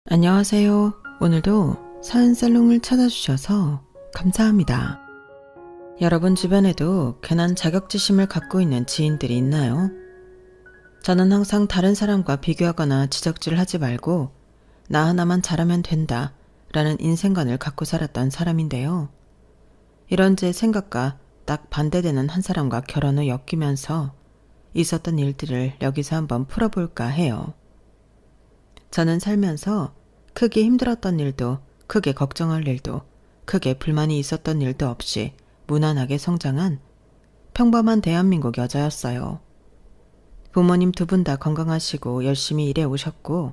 안녕하세요. 오늘도 사연살롱을 찾아주셔서 감사합니다. 여러분 주변에도 괜한 자격지심을 갖고 있는 지인들이 있나요? 저는 항상 다른 사람과 비교하거나 지적질을 하지 말고 나 하나만 잘하면 된다 라는 인생관을 갖고 살았던 사람인데요. 이런 제 생각과 딱 반대되는 한 사람과 결혼 후 엮이면서 있었던 일들을 여기서 한번 풀어볼까 해요. 저는 살면서 크게 힘들었던 일도, 크게 걱정할 일도, 크게 불만이 있었던 일도 없이 무난하게 성장한 평범한 대한민국 여자였어요. 부모님 두 분 다 건강하시고 열심히 일해 오셨고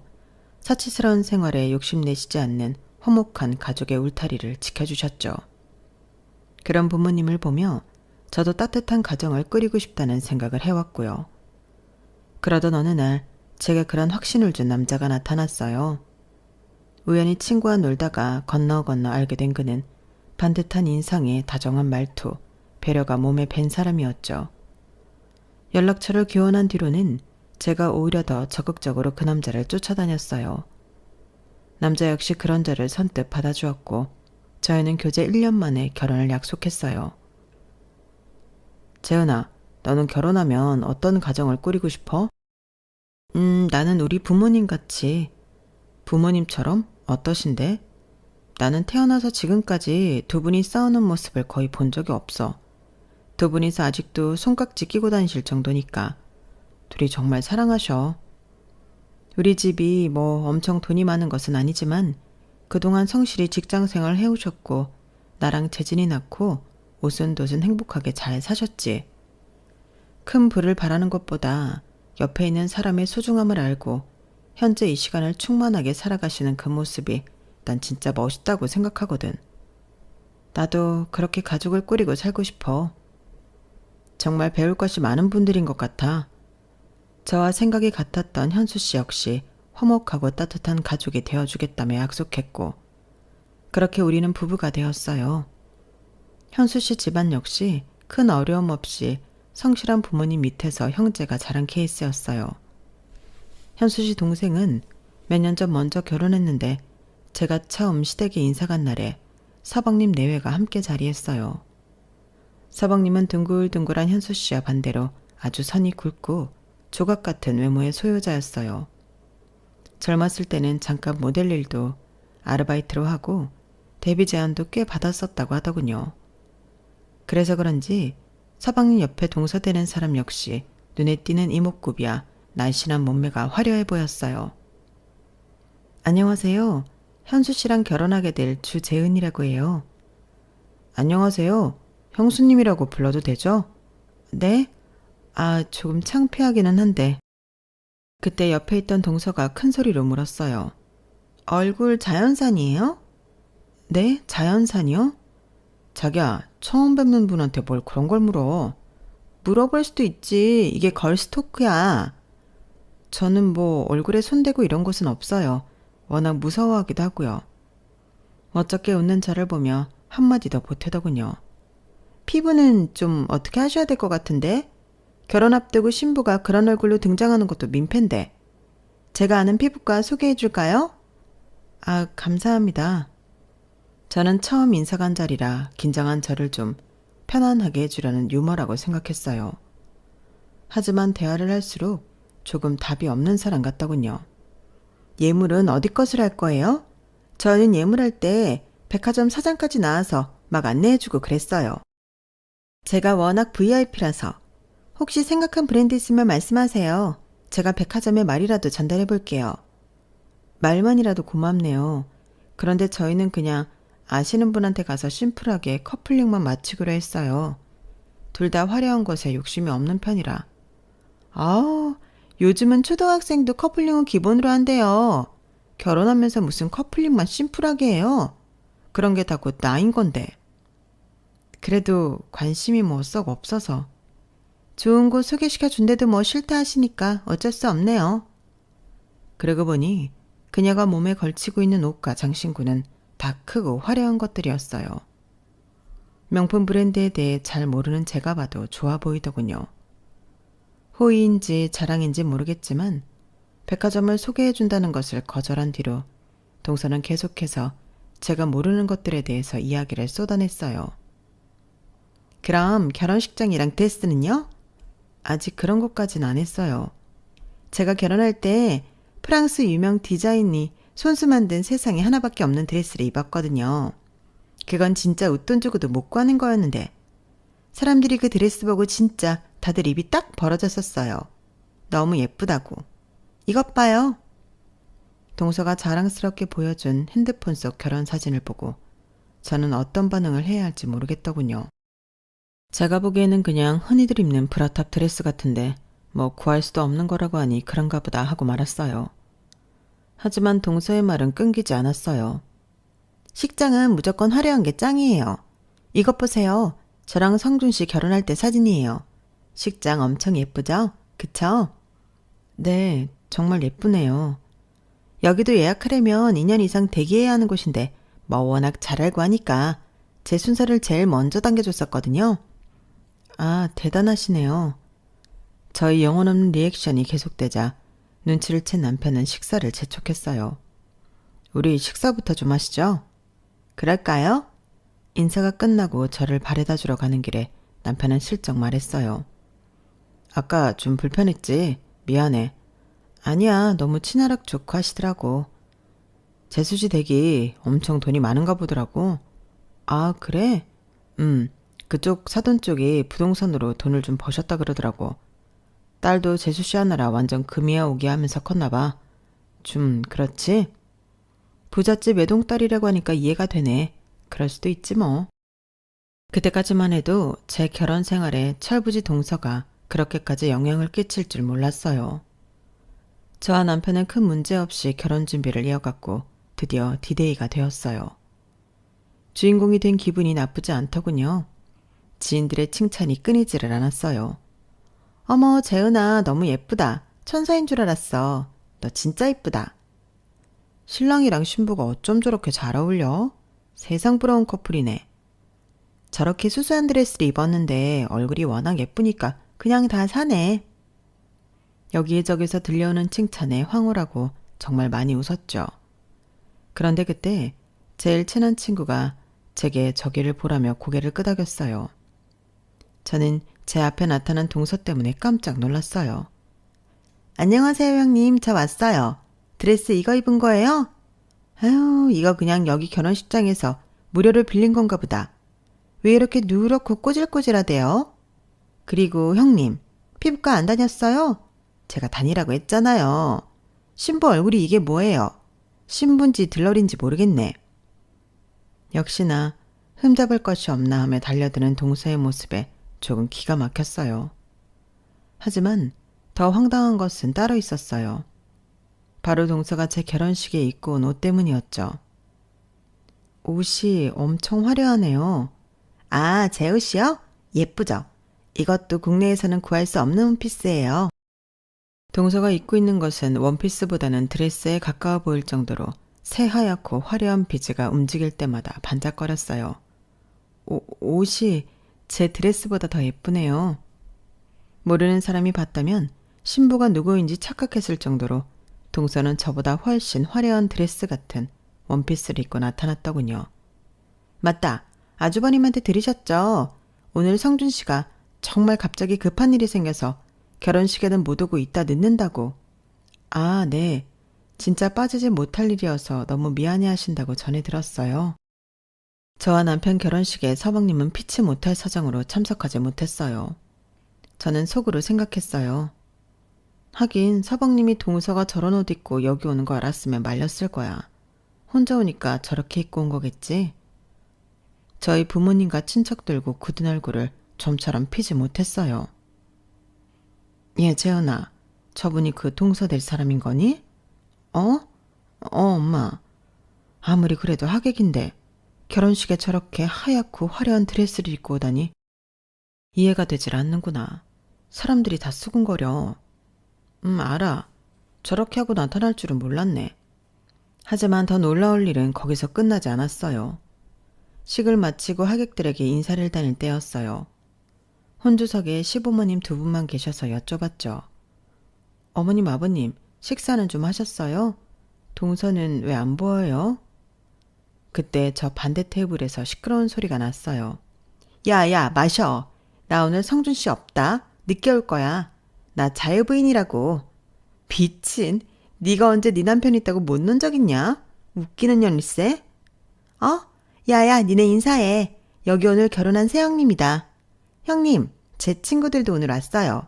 사치스러운 생활에 욕심내시지 않는 화목한 가족의 울타리를 지켜주셨죠. 그런 부모님을 보며 저도 따뜻한 가정을 꾸리고 싶다는 생각을 해왔고요. 그러던 어느 날 제게 그런 확신을 준 남자가 나타났어요. 우연히 친구와 놀다가 건너 알게 된 그는 반듯한 인상에 다정한 말투, 배려가 몸에 밴 사람이었죠. 연락처를 교환한 뒤로는 제가 오히려 더 적극적으로 그 남자를 쫓아다녔어요. 남자 역시 그런 저를 선뜻 받아주었고 저희는 교제 1년 만에 결혼을 약속했어요. 재은아, 너는 결혼하면 어떤 가정을 꾸리고 싶어? 나는 우리 부모님 같이. 부모님처럼? 어떠신데? 나는 태어나서 지금까지 두 분이 싸우는 모습을 거의 본 적이 없어. 두 분이서 아직도 손깍지 끼고 다니실 정도니까. 둘이 정말 사랑하셔. 우리 집이 뭐 엄청 돈이 많은 것은 아니지만 그동안 성실히 직장생활을 해오셨고 나랑 재진이 낳고 오순도순 행복하게 잘 사셨지. 큰 부를 바라는 것보다 옆에 있는 사람의 소중함을 알고 현재 이 시간을 충만하게 살아가시는 그 모습이 난 진짜 멋있다고 생각하거든. 나도 그렇게 가족을 꾸리고 살고 싶어. 정말 배울 것이 많은 분들인 것 같아. 저와 생각이 같았던 현수 씨 역시 화목하고 따뜻한 가족이 되어주겠다며 약속했고 그렇게 우리는 부부가 되었어요. 현수 씨 집안 역시 큰 어려움 없이 성실한 부모님 밑에서 형제가 자란 케이스였어요. 현수 씨 동생은 몇 년 전 먼저 결혼했는데 제가 처음 시댁에 인사 간 날에 서방님 내외가 함께 자리했어요. 서방님은 둥글둥글한 현수 씨와 반대로 아주 선이 굵고 조각 같은 외모의 소유자였어요. 젊었을 때는 잠깐 모델 일도 아르바이트로 하고 데뷔 제안도 꽤 받았었다고 하더군요. 그래서 그런지 서방님 옆에 동서되는 사람 역시 눈에 띄는 이목구비와 날씬한 몸매가 화려해 보였어요. 안녕하세요. 현수 씨랑 결혼하게 될 주재은이라고 해요. 안녕하세요. 형수님이라고 불러도 되죠? 네? 조금 창피하기는 한데. 그때 옆에 있던 동서가 큰 소리로 물었어요. 얼굴 자연산이에요? 네? 자연산이요? 자기야, 처음 뵙는 분한테 뭘 그런 걸 물어. 물어볼 수도 있지. 이게 걸스토크야. 저는 뭐 얼굴에 손대고 이런 곳은 없어요. 워낙 무서워하기도 하고요. 어쩌게 웃는 저를 보며 한마디 더 보태더군요. 피부는 좀 어떻게 하셔야 될 것 같은데? 결혼 앞두고 신부가 그런 얼굴로 등장하는 것도 민폐인데. 제가 아는 피부과 소개해 줄까요? 감사합니다. 저는 처음 인사 간 자리라 긴장한 저를 좀 편안하게 해주려는 유머라고 생각했어요. 하지만 대화를 할수록 조금 답이 없는 사람 같더군요. 예물은 어디 것을 할 거예요? 저는 예물할 때 백화점 사장까지 나와서 막 안내해주고 그랬어요. 제가 워낙 VIP라서 혹시 생각한 브랜드 있으면 말씀하세요. 제가 백화점에 말이라도 전달해 볼게요. 말만이라도 고맙네요. 그런데 저희는 그냥 아시는 분한테 가서 심플하게 커플링만 맞추기로 했어요. 둘 다 화려한 것에 욕심이 없는 편이라. 요즘은 초등학생도 커플링은 기본으로 한대요. 결혼하면서 무슨 커플링만 심플하게 해요. 그런 게 다 곧 나인 건데. 그래도 관심이 뭐 썩 없어서. 좋은 곳 소개시켜 준데도 뭐 싫다 하시니까 어쩔 수 없네요. 그러고 보니 그녀가 몸에 걸치고 있는 옷과 장신구는 다 크고 화려한 것들이었어요. 명품 브랜드에 대해 잘 모르는 제가 봐도 좋아 보이더군요. 호의인지 자랑인지 모르겠지만 백화점을 소개해준다는 것을 거절한 뒤로 동서는 계속해서 제가 모르는 것들에 대해서 이야기를 쏟아냈어요. 그럼 결혼식장이랑 드레스는요? 아직 그런 것까진 안 했어요. 제가 결혼할 때 프랑스 유명 디자인이 손수 만든 세상에 하나밖에 없는 드레스를 입었거든요. 그건 진짜 웃돈 주고도 못 구하는 거였는데 사람들이 그 드레스 보고 진짜 다들 입이 딱 벌어졌었어요. 너무 예쁘다고. 이것 봐요. 동서가 자랑스럽게 보여준 핸드폰 속 결혼 사진을 보고 저는 어떤 반응을 해야 할지 모르겠더군요. 제가 보기에는 그냥 흔히들 입는 브라탑 드레스 같은데 뭐 구할 수도 없는 거라고 하니 그런가 보다 하고 말았어요. 하지만 동서의 말은 끊기지 않았어요. 식장은 무조건 화려한 게 짱이에요. 이것 보세요. 저랑 성준 씨 결혼할 때 사진이에요. 식장 엄청 예쁘죠? 그쵸? 네, 정말 예쁘네요. 여기도 예약하려면 2년 이상 대기해야 하는 곳인데 뭐 워낙 잘 알고 하니까 제 순서를 제일 먼저 당겨줬었거든요. 아, 대단하시네요. 저희 영혼 없는 리액션이 계속되자 눈치를 챈 남편은 식사를 재촉했어요. 우리 식사부터 좀 하시죠. 그럴까요? 인사가 끝나고 저를 바래다 주러 가는 길에 남편은 슬쩍 말했어요. 아까 좀 불편했지? 미안해. 아니야, 너무 친화력 좋고 하시더라고. 재수씨 댁이 엄청 돈이 많은가 보더라고. 아, 그래? 그쪽 사돈 쪽이 부동산으로 돈을 좀 버셨다 그러더라고. 딸도 재수씨 하느라 완전 금이야 오기 하면서 컸나 봐. 좀 그렇지? 부잣집 외동딸이라고 하니까 이해가 되네. 그럴 수도 있지 뭐. 그때까지만 해도 제 결혼 생활에 철부지 동서가 그렇게까지 영향을 끼칠 줄 몰랐어요. 저와 남편은 큰 문제 없이 결혼 준비를 이어갔고 드디어 디데이가 되었어요. 주인공이 된 기분이 나쁘지 않더군요. 지인들의 칭찬이 끊이지를 않았어요. 어머, 재은아, 너무 예쁘다. 천사인 줄 알았어. 너 진짜 예쁘다. 신랑이랑 신부가 어쩜 저렇게 잘 어울려? 세상 부러운 커플이네. 저렇게 수수한 드레스를 입었는데 얼굴이 워낙 예쁘니까 그냥 다 사네. 여기저기서 들려오는 칭찬에 황홀하고 정말 많이 웃었죠. 그런데 그때 제일 친한 친구가 제게 저기를 보라며 고개를 끄덕였어요. 저는 제 앞에 나타난 동서 때문에 깜짝 놀랐어요. 안녕하세요 형님, 저 왔어요. 드레스 이거 입은 거예요? 아유, 이거 그냥 여기 결혼식장에서 무료로 빌린 건가 보다. 왜 이렇게 누렇고 꼬질꼬질하대요? 그리고 형님, 피부과 안 다녔어요? 제가 다니라고 했잖아요. 신부 얼굴이 이게 뭐예요? 신부인지 들러리인지 모르겠네. 역시나 흠잡을 것이 없나 하며 달려드는 동서의 모습에 조금 기가 막혔어요. 하지만 더 황당한 것은 따로 있었어요. 바로 동서가 제 결혼식에 입고 온 옷 때문이었죠. 옷이 엄청 화려하네요. 아, 제 옷이요? 예쁘죠? 이것도 국내에서는 구할 수 없는 원피스예요. 동서가 입고 있는 것은 원피스보다는 드레스에 가까워 보일 정도로 새하얗고 화려한 비즈가 움직일 때마다 반짝거렸어요. 옷이 제 드레스보다 더 예쁘네요. 모르는 사람이 봤다면 신부가 누구인지 착각했을 정도로 동서는 저보다 훨씬 화려한 드레스 같은 원피스를 입고 나타났더군요. 맞다. 아주버님한테 들으셨죠? 오늘 성준 씨가 정말 갑자기 급한 일이 생겨서 결혼식에는 못 오고 있다 늦는다고. 아, 네. 진짜 빠지지 못할 일이어서 너무 미안해 하신다고 전해 들었어요. 저와 남편 결혼식에 서방님은 피치 못할 사정으로 참석하지 못했어요. 저는 속으로 생각했어요. 하긴 서방님이 동서가 저런 옷 입고 여기 오는 거 알았으면 말렸을 거야. 혼자 오니까 저렇게 입고 온 거겠지. 저희 부모님과 친척들고 굳은 얼굴을 좀처럼 피지 못했어요. 예, 재현아. 저분이 그 동서 될 사람인 거니? 엄마. 아무리 그래도 하객인데 결혼식에 저렇게 하얗고 화려한 드레스를 입고 오다니 이해가 되질 않는구나. 사람들이 다 수군거려. 알아. 저렇게 하고 나타날 줄은 몰랐네. 하지만 더 놀라울 일은 거기서 끝나지 않았어요. 식을 마치고 하객들에게 인사를 다닐 때였어요. 혼주석에 시부모님 두 분만 계셔서 여쭤봤죠. 어머님, 아버님, 식사는 좀 하셨어요? 동서는 왜 안 보여요? 그때 저 반대 테이블에서 시끄러운 소리가 났어요. 야야, 마셔. 나 오늘 성준 씨 없다. 늦게 올 거야. 나 자유부인이라고. 미친. 네가 언제 네 남편 있다고 못 논 적 있냐? 웃기는 년일세. 어? 야야, 니네 인사해. 여기 오늘 결혼한 새형님이다. 형님, 제 친구들도 오늘 왔어요.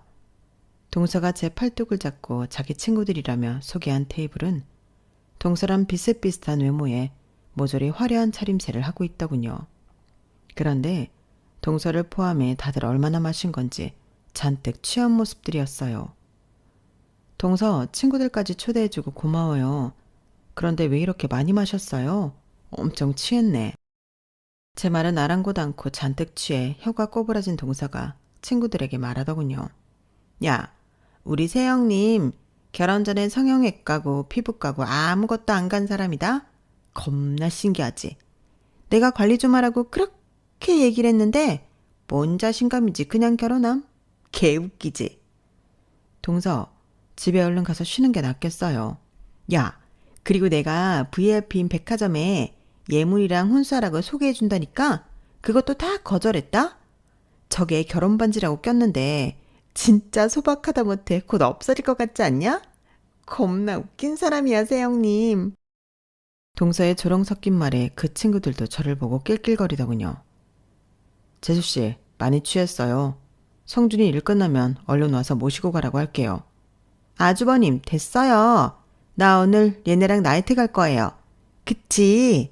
동서가 제 팔뚝을 잡고 자기 친구들이라며 소개한 테이블은 동서랑 비슷비슷한 외모에 모조리 화려한 차림새를 하고 있더군요. 그런데 동서를 포함해 다들 얼마나 마신 건지 잔뜩 취한 모습들이었어요. 동서, 친구들까지 초대해주고 고마워요. 그런데 왜 이렇게 많이 마셨어요? 엄청 취했네. 제 말은 아랑곳 않고 잔뜩 취해 혀가 꼬부라진 동서가 친구들에게 말하더군요. 야, 우리 새형님 결혼 전에 성형외과 가고 피부과 가고 아무것도 안 간 사람이다? 겁나 신기하지? 내가 관리 좀 하라고 그렇게 얘기를 했는데 뭔 자신감이지 그냥 결혼함? 개 웃기지? 동서, 집에 얼른 가서 쉬는 게 낫겠어요. 야, 그리고 내가 VIP인 백화점에 예물이랑 혼수하라고 소개해준다니까 그것도 다 거절했다? 저게 결혼 반지라고 꼈는데 진짜 소박하다 못해 곧 없어질 것 같지 않냐? 겁나 웃긴 사람이야, 새형님. 동서의 조롱 섞인 말에 그 친구들도 저를 보고 낄낄거리더군요. 재수씨, 많이 취했어요. 성준이 일 끝나면 얼른 와서 모시고 가라고 할게요. 아주버님, 됐어요. 나 오늘 얘네랑 나이트 갈 거예요. 그치?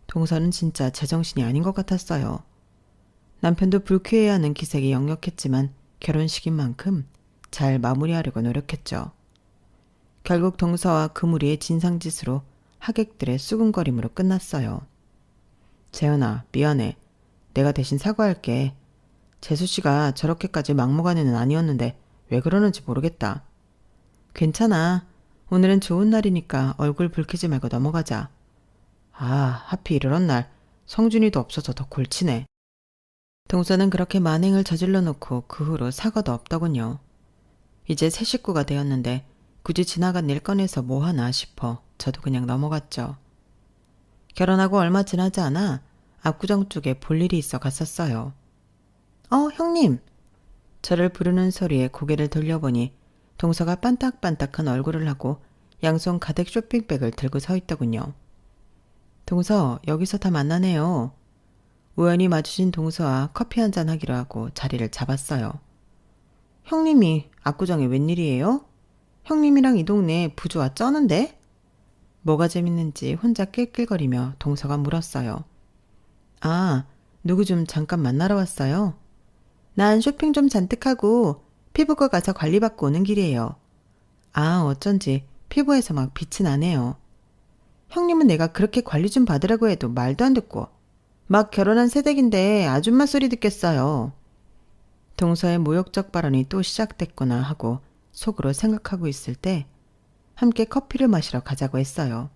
동서는 진짜 제정신이 아닌 것 같았어요. 남편도 불쾌해하는 기색이 역력했지만 결혼식인 만큼 잘 마무리하려고 노력했죠. 결국 동서와 그 무리의 진상짓으로 하객들의 수군거림으로 끝났어요. 재현아, 미안해. 내가 대신 사과할게. 재수씨가 저렇게까지 막무가내는 애는 아니었는데 왜 그러는지 모르겠다. 괜찮아. 오늘은 좋은 날이니까 얼굴 붉히지 말고 넘어가자. 아, 하필 이런 날 성준이도 없어서 더 골치네. 동서는 그렇게 만행을 저질러 놓고 그 후로 사과도 없더군요. 이제 새 식구가 되었는데 굳이 지나간 일 꺼내서 뭐 하나 싶어 저도 그냥 넘어갔죠. 결혼하고 얼마 지나지 않아 압구정 쪽에 볼 일이 있어 갔었어요. 형님. 저를 부르는 소리에 고개를 돌려보니 동서가 반딱반딱한 얼굴을 하고 양손 가득 쇼핑백을 들고 서 있더군요. 동서, 여기서 다 만나네요. 우연히 마주친 동서와 커피 한잔 하기로 하고 자리를 잡았어요. 형님이 압구정에 웬일이에요? 형님이랑 이 동네 부조와 쩌는데? 뭐가 재밌는지 혼자 낄낄거리며 동서가 물었어요. 아, 누구 좀 잠깐 만나러 왔어요? 난 쇼핑 좀 잔뜩 하고 피부과 가서 관리받고 오는 길이에요. 아, 어쩐지 피부에서 막 빛이 나네요. 형님은 내가 그렇게 관리 좀 받으라고 해도 말도 안 듣고 막 결혼한 새댁인데 아줌마 소리 듣겠어요. 동서의 모욕적 발언이 또 시작됐구나 하고 속으로 생각하고 있을 때 함께 커피를 마시러 가자고 했어요.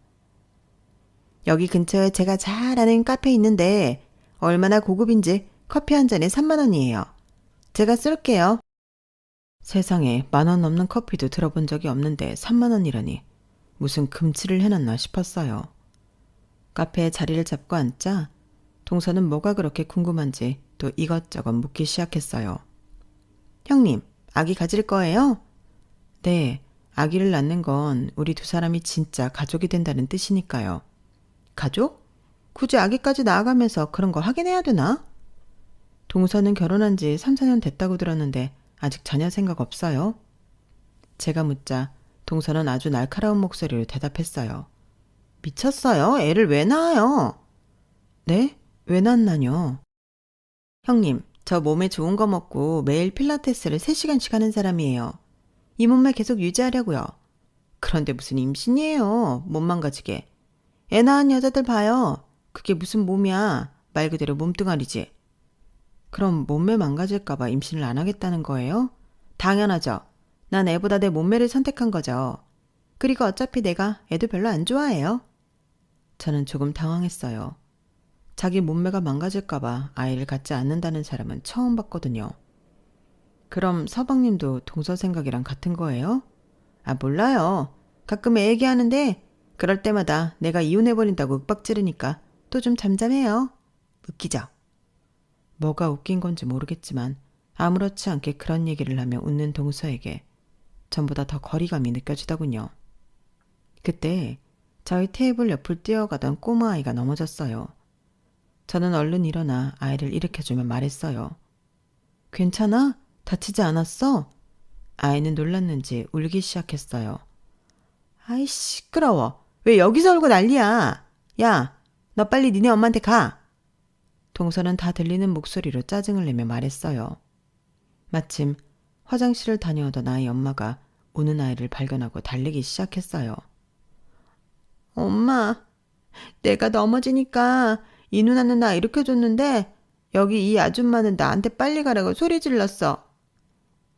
여기 근처에 제가 잘 아는 카페 있는데 얼마나 고급인지 커피 한 잔에 3만 원이에요. 제가 쏠게요. 세상에 10,000원 넘는 커피도 들어본 적이 없는데 3만 원이라니 무슨 금치를 해놨나 싶었어요. 카페에 자리를 잡고 앉자 동서는 뭐가 그렇게 궁금한지 또 이것저것 묻기 시작했어요. 형님, 아기 가질 거예요? 네, 아기를 낳는 건 우리 두 사람이 진짜 가족이 된다는 뜻이니까요. 가족? 굳이 아기까지 낳아가면서 그런 거 확인해야 되나? 동서는 결혼한 지 3, 4년 됐다고 들었는데 아직 자녀 생각 없어요? 제가 묻자 동서는 아주 날카로운 목소리로 대답했어요. 미쳤어요? 애를 왜 낳아요? 네? 왜 낳나요? 형님, 저 몸에 좋은 거 먹고 매일 필라테스를 3시간씩 하는 사람이에요. 이 몸매 계속 유지하려고요. 그런데 무슨 임신이에요. 몸 망가지게. 애 낳은 여자들 봐요. 그게 무슨 몸이야. 말 그대로 몸뚱아리지. 그럼 몸매 망가질까봐 임신을 안 하겠다는 거예요? 당연하죠. 난 애보다 내 몸매를 선택한 거죠. 그리고 어차피 내가 애도 별로 안 좋아해요. 저는 조금 당황했어요. 자기 몸매가 망가질까봐 아이를 갖지 않는다는 사람은 처음 봤거든요. 그럼 서방님도 동서 생각이랑 같은 거예요? 아, 몰라요. 가끔 애 얘기하는데 그럴 때마다 내가 이혼해버린다고 윽박 지르니까 또 좀 잠잠해요. 웃기죠? 뭐가 웃긴 건지 모르겠지만 아무렇지 않게 그런 얘기를 하며 웃는 동서에게 전보다 더 거리감이 느껴지더군요. 그때 저희 테이블 옆을 뛰어가던 꼬마아이가 넘어졌어요. 저는 얼른 일어나 아이를 일으켜주며 말했어요. 괜찮아? 다치지 않았어? 아이는 놀랐는지 울기 시작했어요. 아이 시끄러워. 왜 여기서 울고 난리야? 야, 너 빨리 니네 엄마한테 가. 동서는 다 들리는 목소리로 짜증을 내며 말했어요. 마침 화장실을 다녀오던 아이 엄마가 우는 아이를 발견하고 달리기 시작했어요. 엄마, 내가 넘어지니까 이 누나는 나 일으켜줬는데 여기 이 아줌마는 나한테 빨리 가라고 소리 질렀어.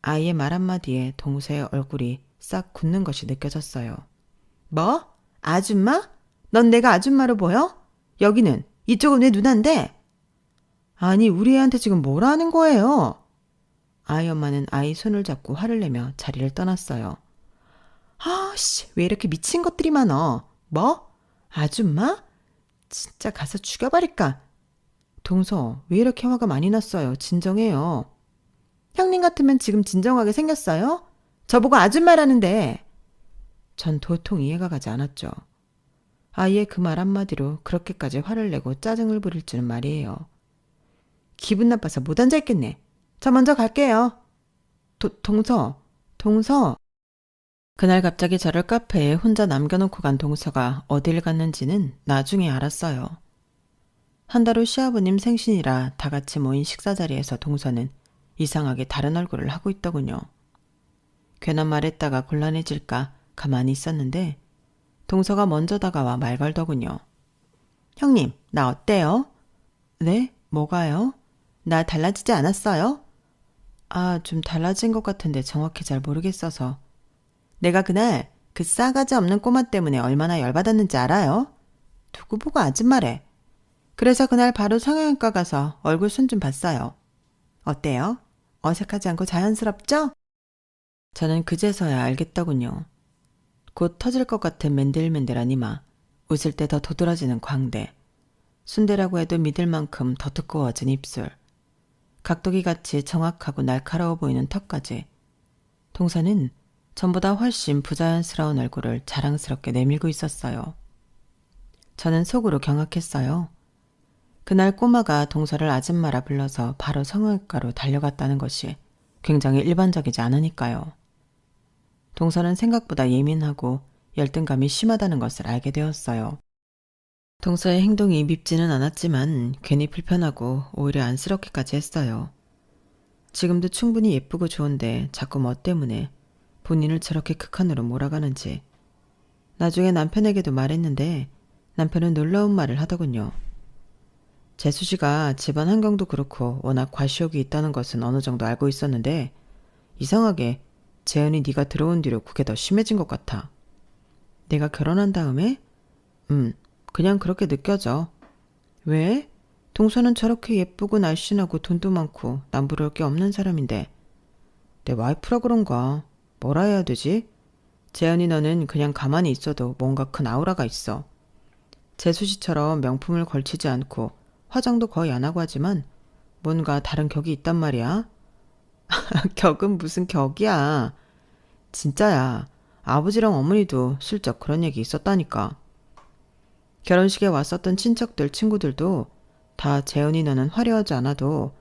아이의 말 한마디에 동서의 얼굴이 싹 굳는 것이 느껴졌어요. 뭐? 아줌마? 넌 내가 아줌마로 보여? 여기는 이쪽은 왜 누난데? 아니 우리 애한테 지금 뭐라 하는 거예요? 아이 엄마는 아이 손을 잡고 화를 내며 자리를 떠났어요. 아씨 왜 이렇게 미친 것들이 많어? 뭐? 아줌마? 진짜 가서 죽여버릴까? 동서 왜 이렇게 화가 많이 났어요? 진정해요. 형님 같으면 지금 진정하게 생겼어요? 저보고 아줌마라는데. 전 도통 이해가 가지 않았죠. 아이의 그 말 한마디로 그렇게까지 화를 내고 짜증을 부릴 줄은 말이에요. 기분 나빠서 못 앉아있겠네. 저 먼저 갈게요. 동서. 그날 갑자기 저를 카페에 혼자 남겨놓고 간 동서가 어딜 갔는지는 나중에 알았어요. 한 달 후 시아버님 생신이라 다 같이 모인 식사 자리에서 동서는 이상하게 다른 얼굴을 하고 있더군요. 괜한 말했다가 곤란해질까 가만히 있었는데 동서가 먼저 다가와 말 걸더군요. 형님, 나 어때요? 네? 뭐가요? 나 달라지지 않았어요? 아, 좀 달라진 것 같은데 정확히 잘 모르겠어서. 내가 그날 그 싸가지 없는 꼬마 때문에 얼마나 열받았는지 알아요? 누구 보고 아줌마래. 그래서 그날 바로 성형외과 가서 얼굴 손 좀 봤어요. 어때요? 어색하지 않고 자연스럽죠? 저는 그제서야 알겠더군요. 곧 터질 것 같은 맨들맨들한 이마, 웃을 때 더 도드라지는 광대, 순대라고 해도 믿을 만큼 더 두꺼워진 입술, 각도기같이 정확하고 날카로워 보이는 턱까지. 동서는 전보다 훨씬 부자연스러운 얼굴을 자랑스럽게 내밀고 있었어요. 저는 속으로 경악했어요. 그날 꼬마가 동서를 아줌마라 불러서 바로 성형외과로 달려갔다는 것이 굉장히 일반적이지 않으니까요. 동서는 생각보다 예민하고 열등감이 심하다는 것을 알게 되었어요. 동서의 행동이 밉지는 않았지만 괜히 불편하고 오히려 안쓰럽기까지 했어요. 지금도 충분히 예쁘고 좋은데 자꾸 뭐 때문에 본인을 저렇게 극한으로 몰아가는지. 나중에 남편에게도 말했는데 남편은 놀라운 말을 하더군요. 재수 씨가 집안 환경도 그렇고 워낙 과시욕이 있다는 것은 어느 정도 알고 있었는데 이상하게 재현이 네가 들어온 뒤로 그게 더 심해진 것 같아. 내가 결혼한 다음에? 그냥 그렇게 느껴져. 왜? 동서는 저렇게 예쁘고 날씬하고 돈도 많고 남부러울 게 없는 사람인데 내 와이프라 그런가? 뭐라 해야 되지? 재현이 너는 그냥 가만히 있어도 뭔가 큰 아우라가 있어. 재수 씨처럼 명품을 걸치지 않고 화장도 거의 안 하고 하지만 뭔가 다른 격이 있단 말이야. 격은 무슨 격이야. 진짜야. 아버지랑 어머니도 슬쩍 그런 얘기 있었다니까. 결혼식에 왔었던 친척들, 친구들도 다 재현이 너는 화려하지 않아도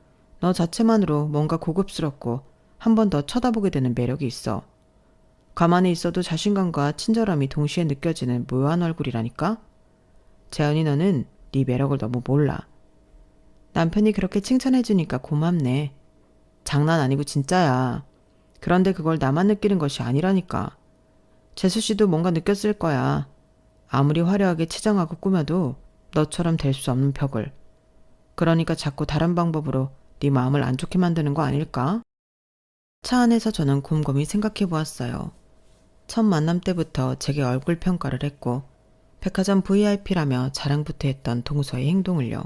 너 자체만으로 뭔가 고급스럽고 한 번 더 쳐다보게 되는 매력이 있어. 가만히 있어도 자신감과 친절함이 동시에 느껴지는 묘한 얼굴이라니까? 재현이 너는 네 매력을 너무 몰라. 남편이 그렇게 칭찬해주니까 고맙네. 장난 아니고 진짜야. 그런데 그걸 나만 느끼는 것이 아니라니까. 재수씨도 뭔가 느꼈을 거야. 아무리 화려하게 치장하고 꾸며도 너처럼 될 수 없는 벽을. 그러니까 자꾸 다른 방법으로 네 마음을 안 좋게 만드는 거 아닐까? 차 안에서 저는 곰곰이 생각해 보았어요. 첫 만남 때부터 제게 얼굴 평가를 했고 백화점 VIP라며 자랑부터 했던 동서의 행동을요.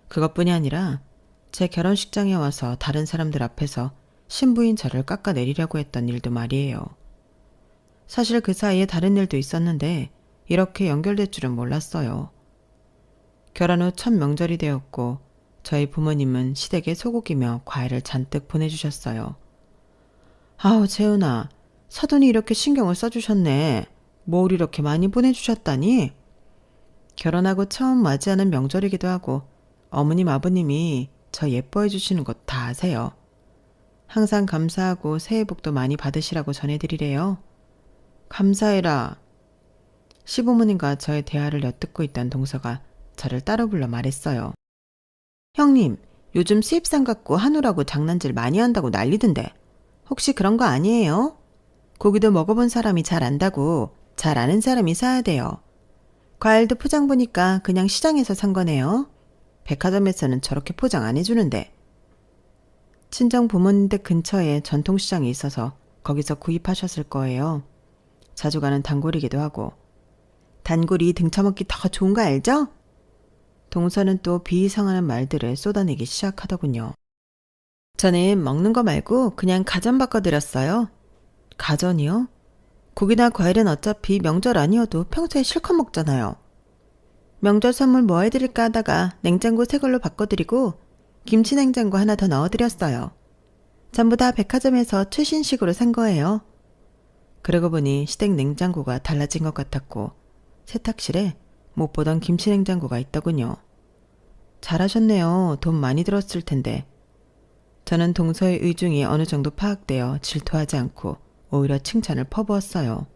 그것뿐이 아니라 제 결혼식장에 와서 다른 사람들 앞에서 신부인 저를 깎아내리려고 했던 일도 말이에요. 사실 그 사이에 다른 일도 있었는데 이렇게 연결될 줄은 몰랐어요. 결혼 후 첫 명절이 되었고 저희 부모님은 시댁에 소고기며 과일을 잔뜩 보내주셨어요. 아우 재훈아, 사돈이 이렇게 신경을 써주셨네. 뭘 이렇게 많이 보내주셨다니? 결혼하고 처음 맞이하는 명절이기도 하고 어머님 아버님이 저 예뻐해 주시는 것 다 아세요. 항상 감사하고 새해 복도 많이 받으시라고 전해드리래요. 감사해라. 시부모님과 저의 대화를 엿듣고 있던 동서가 저를 따로 불러 말했어요. 형님, 요즘 수입산 갖고 한우라고 장난질 많이 한다고 난리던데 혹시 그런 거 아니에요? 고기도 먹어본 사람이 잘 안다고 잘 아는 사람이 사야 돼요. 과일도 포장 보니까 그냥 시장에서 산 거네요. 백화점에서는 저렇게 포장 안 해주는데. 친정 부모님 댁 근처에 전통시장이 있어서 거기서 구입하셨을 거예요. 자주 가는 단골이기도 하고. 단골이 등쳐먹기 더 좋은 거 알죠? 동서는 또 비이성하는 말들을 쏟아내기 시작하더군요. 저는 먹는 거 말고 그냥 가전 바꿔드렸어요. 가전이요? 고기나 과일은 어차피 명절 아니어도 평소에 실컷 먹잖아요. 명절 선물 뭐 해드릴까 하다가 냉장고 새 걸로 바꿔드리고 김치 냉장고 하나 더 넣어드렸어요. 전부 다 백화점에서 최신식으로 산 거예요. 그러고 보니 시댁 냉장고가 달라진 것 같았고 세탁실에 못 보던 김치 냉장고가 있더군요. 잘하셨네요. 돈 많이 들었을 텐데. 저는 동서의 의중이 어느 정도 파악되어 질투하지 않고 오히려 칭찬을 퍼부었어요.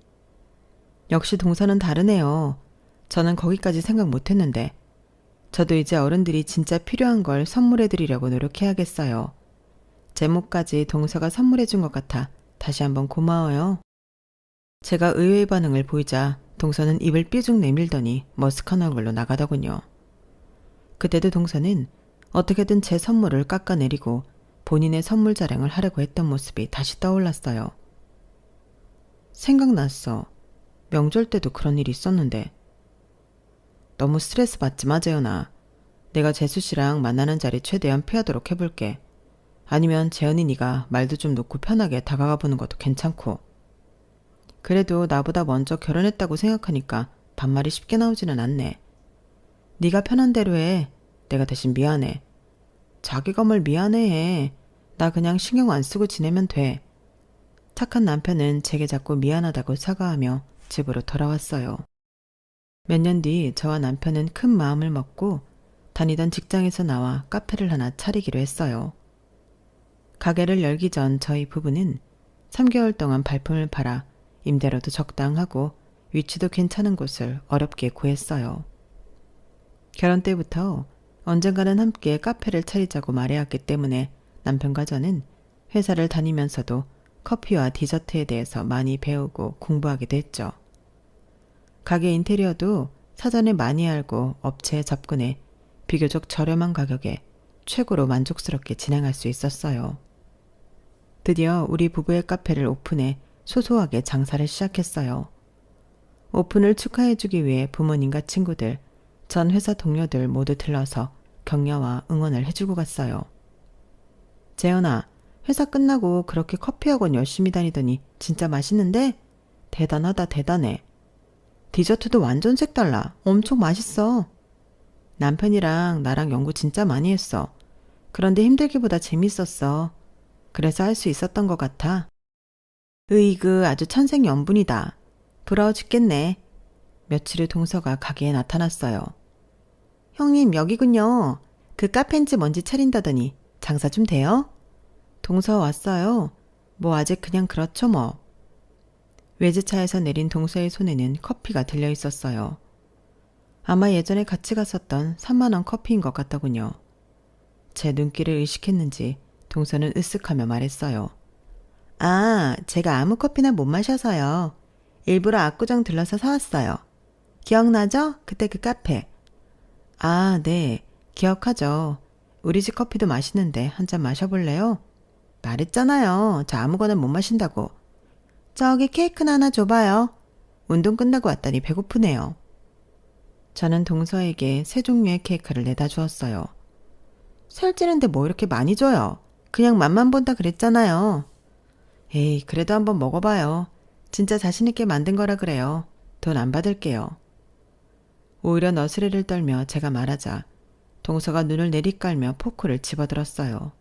역시 동서는 다르네요. 저는 거기까지 생각 못했는데 저도 이제 어른들이 진짜 필요한 걸 선물해드리려고 노력해야겠어요. 제목까지 동서가 선물해준 것 같아 다시 한번 고마워요. 제가 의외의 반응을 보이자 동서는 입을 삐죽 내밀더니 머쓱한 얼굴로 나가더군요. 그때도 동서는 어떻게든 제 선물을 깎아내리고 본인의 선물 자랑을 하려고 했던 모습이 다시 떠올랐어요. 생각났어. 명절 때도 그런 일이 있었는데. 너무 스트레스 받지 마, 재현아. 내가 재수 씨랑 만나는 자리 최대한 피하도록 해볼게. 아니면 재현이 네가 말도 좀 놓고 편하게 다가가 보는 것도 괜찮고. 그래도 나보다 먼저 결혼했다고 생각하니까 반말이 쉽게 나오지는 않네. 네가 편한 대로 해. 내가 대신 미안해. 자기가 뭘 미안해해. 나 그냥 신경 안 쓰고 지내면 돼. 착한 남편은 제게 자꾸 미안하다고 사과하며 집으로 돌아왔어요. 몇 년 뒤 저와 남편은 큰 마음을 먹고 다니던 직장에서 나와 카페를 하나 차리기로 했어요. 가게를 열기 전 저희 부부는 3개월 동안 발품을 팔아 임대료도 적당하고 위치도 괜찮은 곳을 어렵게 구했어요. 결혼 때부터 언젠가는 함께 카페를 차리자고 말해왔기 때문에 남편과 저는 회사를 다니면서도 커피와 디저트에 대해서 많이 배우고 공부하기도 했죠. 가게 인테리어도 사전에 많이 알고 업체에 접근해 비교적 저렴한 가격에 최고로 만족스럽게 진행할 수 있었어요. 드디어 우리 부부의 카페를 오픈해 소소하게 장사를 시작했어요. 오픈을 축하해주기 위해 부모님과 친구들, 전 회사 동료들 모두 들러서 격려와 응원을 해주고 갔어요. 재현아, 회사 끝나고 그렇게 커피학원 열심히 다니더니 진짜 맛있는데? 대단하다, 대단해. 디저트도 완전 색달라. 엄청 맛있어. 남편이랑 나랑 연구 진짜 많이 했어. 그런데 힘들기보다 재밌었어. 그래서 할 수 있었던 것 같아. 으이그 아주 천생연분이다. 부러워 죽겠네. 며칠 후 동서가 가게에 나타났어요. 형님 여기군요. 그 카페인지 뭔지 차린다더니 장사 좀 돼요? 동서 왔어요. 뭐 아직 그냥 그렇죠 뭐. 외제차에서 내린 동서의 손에는 커피가 들려 있었어요. 아마 예전에 같이 갔었던 3만 원 커피인 것 같더군요. 제 눈길을 의식했는지 동서는 으쓱하며 말했어요. 아, 제가 아무 커피나 못 마셔서요. 일부러 압구정 들러서 사왔어요. 기억나죠? 그때 그 카페. 아, 네. 기억하죠. 우리 집 커피도 맛있는데 한 잔 마셔볼래요? 말했잖아요. 저 아무거나 못 마신다고. 저기 케이크나 하나 줘봐요. 운동 끝나고 왔더니 배고프네요. 저는 동서에게 세 종류의 케이크를 내다 주었어요. 살찌는데 뭐 이렇게 많이 줘요? 그냥 맛만 본다 그랬잖아요. 에이, 그래도 한번 먹어봐요. 진짜 자신있게 만든 거라 그래요. 돈 안 받을게요. 오히려 너스레를 떨며 제가 말하자 동서가 눈을 내리깔며 포크를 집어들었어요.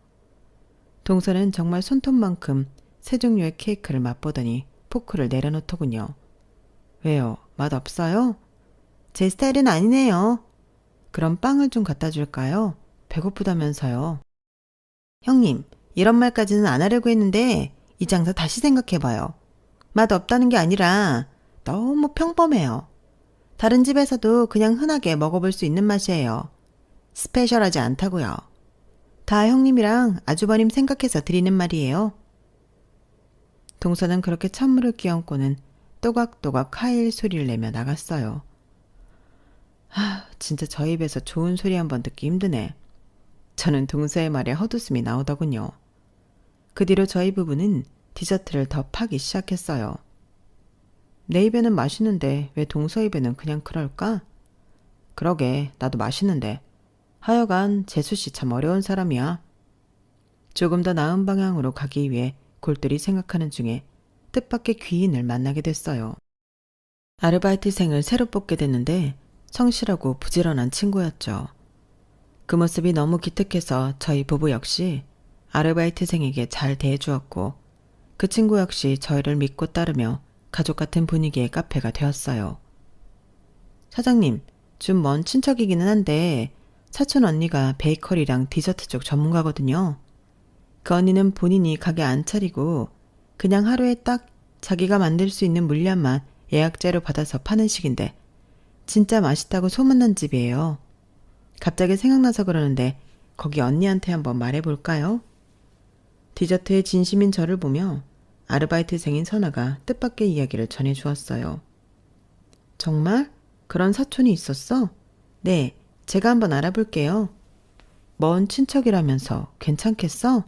동서는 정말 손톱만큼 세 종류의 케이크를 맛보더니 포크를 내려놓더군요. 왜요? 맛 없어요? 제 스타일은 아니네요. 그럼 빵을 좀 갖다 줄까요? 배고프다면서요. 형님, 이런 말까지는 안 하려고 했는데 이 장사 다시 생각해봐요. 맛 없다는 게 아니라 너무 평범해요. 다른 집에서도 그냥 흔하게 먹어볼 수 있는 맛이에요. 스페셜하지 않다고요. 다 형님이랑 아주버님 생각해서 드리는 말이에요. 동서는 그렇게 찬물을 끼얹고는 또각또각 하일 소리를 내며 나갔어요. 진짜 저 입에서 좋은 소리 한번 듣기 힘드네. 저는 동서의 말에 헛웃음이 나오더군요. 그 뒤로 저희 부부는 디저트를 더 파기 시작했어요. 내 입에는 맛있는데 왜 동서 입에는 그냥 그럴까? 그러게, 나도 맛있는데. 하여간 재수씨 참 어려운 사람이야. 조금 더 나은 방향으로 가기 위해 골똘히 생각하는 중에 뜻밖의 귀인을 만나게 됐어요. 아르바이트생을 새로 뽑게 됐는데 성실하고 부지런한 친구였죠. 그 모습이 너무 기특해서 저희 부부 역시 아르바이트생에게 잘 대해주었고 그 친구 역시 저희를 믿고 따르며 가족 같은 분위기의 카페가 되었어요. 사장님, 좀 먼 친척이기는 한데 사촌 언니가 베이커리랑 디저트 쪽 전문가거든요. 그 언니는 본인이 가게 안 차리고 그냥 하루에 딱 자기가 만들 수 있는 물량만 예약제로 받아서 파는 식인데 진짜 맛있다고 소문난 집이에요. 갑자기 생각나서 그러는데 거기 언니한테 한번 말해볼까요? 디저트에 진심인 저를 보며 아르바이트생인 선아가 뜻밖의 이야기를 전해주었어요. 정말? 그런 사촌이 있었어? 네, 제가 한번 알아볼게요. 먼 친척이라면서 괜찮겠어?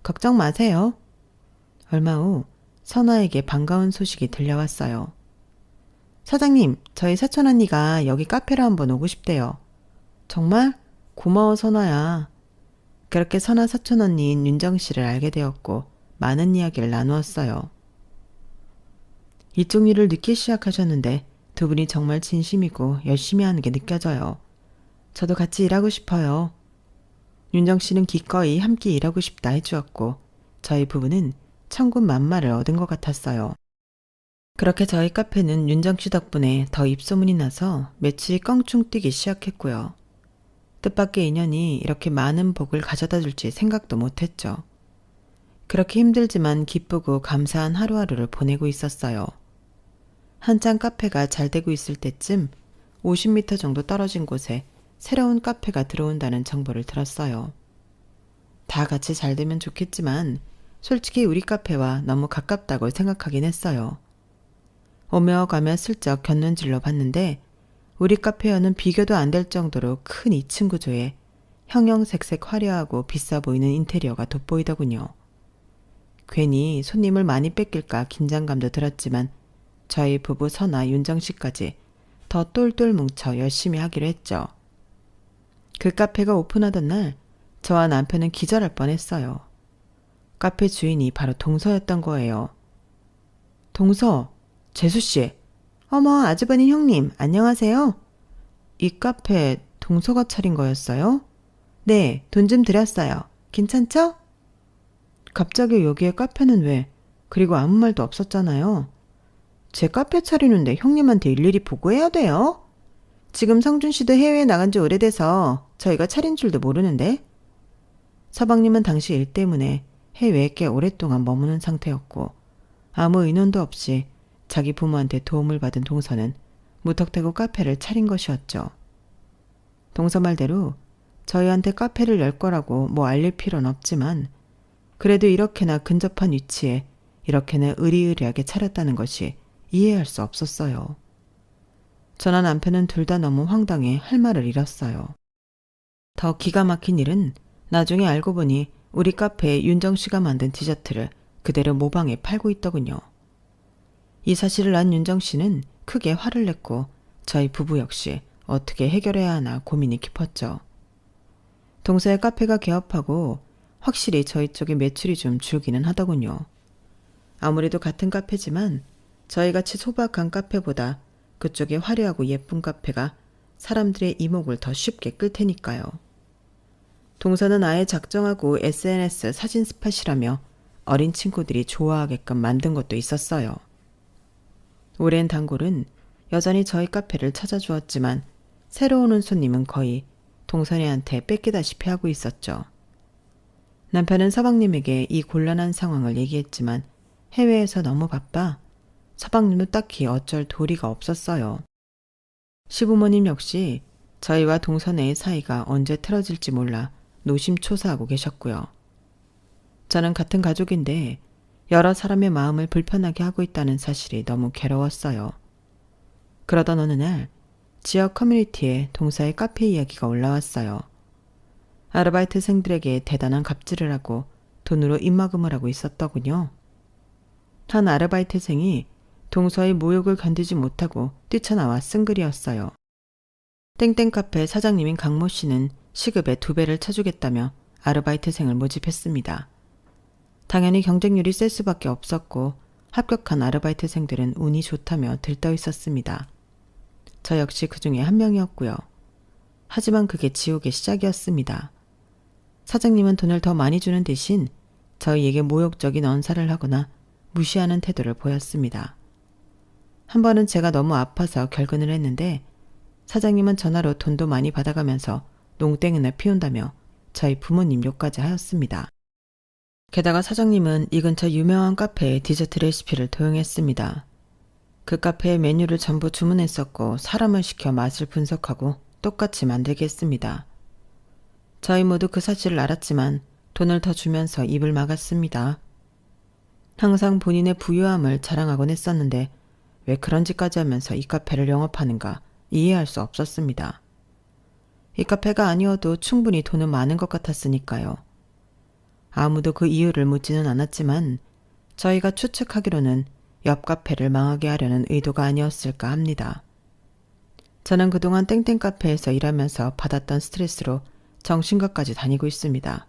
걱정 마세요. 얼마 후 선아에게 반가운 소식이 들려왔어요. 사장님, 저희 사촌 언니가 여기 카페로 한번 오고 싶대요. 정말? 고마워 선아야. 그렇게 선아 사촌 언니인 윤정 씨를 알게 되었고 많은 이야기를 나누었어요. 이쪽 일을 늦게 시작하셨는데 두 분이 정말 진심이고 열심히 하는 게 느껴져요. 저도 같이 일하고 싶어요. 윤정 씨는 기꺼이 함께 일하고 싶다 해주었고 저희 부부는 천군만마를 얻은 것 같았어요. 그렇게 저희 카페는 윤정 씨 덕분에 더 입소문이 나서 매출이 껑충 뛰기 시작했고요. 뜻밖의 인연이 이렇게 많은 복을 가져다 줄지 생각도 못했죠. 그렇게 힘들지만 기쁘고 감사한 하루하루를 보내고 있었어요. 한창 카페가 잘 되고 있을 때쯤 50m 정도 떨어진 곳에 새로운 카페가 들어온다는 정보를 들었어요. 다 같이 잘 되면 좋겠지만 솔직히 우리 카페와 너무 가깝다고 생각하긴 했어요. 오며 가며 슬쩍 곁눈질로 봤는데 우리 카페와는 비교도 안 될 정도로 큰 2층 구조에 형형색색 화려하고 비싸 보이는 인테리어가 돋보이더군요. 괜히 손님을 많이 뺏길까 긴장감도 들었지만 저희 부부 선아 윤정 씨까지 더 똘똘 뭉쳐 열심히 하기로 했죠. 그 카페가 오픈하던 날 저와 남편은 기절할 뻔했어요. 카페 주인이 바로 동서였던 거예요. 동서, 재수씨. 어머, 아주버님 형님, 안녕하세요. 이 카페 동서가 차린 거였어요? 네, 돈 좀 드렸어요. 괜찮죠? 갑자기 여기에 카페는 왜? 그리고 아무 말도 없었잖아요. 제 카페 차리는데 형님한테 일일이 보고해야 돼요? 지금 성준 씨도 해외에 나간 지 오래돼서 저희가 차린 줄도 모르는데. 서방님은 당시 일 때문에 해외에 꽤 오랫동안 머무는 상태였고 아무 인원도 없이 자기 부모한테 도움을 받은 동서는 무턱대고 카페를 차린 것이었죠. 동서 말대로 저희한테 카페를 열 거라고 뭐 알릴 필요는 없지만 그래도 이렇게나 근접한 위치에 이렇게나 의리의리하게 차렸다는 것이 이해할 수 없었어요. 저나 남편은 둘 다 너무 황당해 할 말을 잃었어요. 더 기가 막힌 일은 나중에 알고 보니 우리 카페에 윤정 씨가 만든 디저트를 그대로 모방해 팔고 있더군요. 이 사실을 안 윤정 씨는 크게 화를 냈고 저희 부부 역시 어떻게 해결해야 하나 고민이 깊었죠. 동서의 카페가 개업하고 확실히 저희 쪽에 매출이 좀 줄기는 하더군요. 아무래도 같은 카페지만 저희같이 소박한 카페보다 그쪽에 화려하고 예쁜 카페가 사람들의 이목을 더 쉽게 끌 테니까요. 동서는 아예 작정하고 SNS 사진 스팟이라며 어린 친구들이 좋아하게끔 만든 것도 있었어요. 오랜 단골은 여전히 저희 카페를 찾아주었지만 새로 오는 손님은 거의 동선이한테 뺏기다시피 하고 있었죠. 남편은 서방님에게 이 곤란한 상황을 얘기했지만 해외에서 너무 바빠 서방님도 딱히 어쩔 도리가 없었어요. 시부모님 역시 저희와 동선의 사이가 언제 틀어질지 몰라 노심초사하고 계셨고요. 저는 같은 가족인데 여러 사람의 마음을 불편하게 하고 있다는 사실이 너무 괴로웠어요. 그러던 어느 날 지역 커뮤니티에 동서의 카페 이야기가 올라왔어요. 아르바이트생들에게 대단한 갑질을 하고 돈으로 입막음을 하고 있었더군요. 한 아르바이트생이 동서의 모욕을 견디지 못하고 뛰쳐나와 쓴 글이었어요. 땡땡 카페 사장님인 강모 씨는 시급의 2배를 쳐주겠다며 아르바이트생을 모집했습니다. 당연히 경쟁률이 셀 수밖에 없었고 합격한 아르바이트생들은 운이 좋다며 들떠 있었습니다. 저 역시 그 중에 한 명이었고요. 하지만 그게 지옥의 시작이었습니다. 사장님은 돈을 더 많이 주는 대신 저희에게 모욕적인 언사를 하거나 무시하는 태도를 보였습니다. 한 번은 제가 너무 아파서 결근을 했는데 사장님은 전화로 돈도 많이 받아가면서 농땡이나 피운다며 저희 부모님 욕까지 하였습니다. 게다가 사장님은 이 근처 유명한 카페에 디저트 레시피를 도용했습니다. 그 카페의 메뉴를 전부 주문했었고 사람을 시켜 맛을 분석하고 똑같이 만들게 했습니다. 저희 모두 그 사실을 알았지만 돈을 더 주면서 입을 막았습니다. 항상 본인의 부유함을 자랑하곤 했었는데 왜 그런 짓까지 하면서 이 카페를 영업하는가 이해할 수 없었습니다. 이 카페가 아니어도 충분히 돈은 많은 것 같았으니까요. 아무도 그 이유를 묻지는 않았지만 저희가 추측하기로는 옆 카페를 망하게 하려는 의도가 아니었을까 합니다. 저는 그동안 땡땡 카페에서 일하면서 받았던 스트레스로 정신과까지 다니고 있습니다.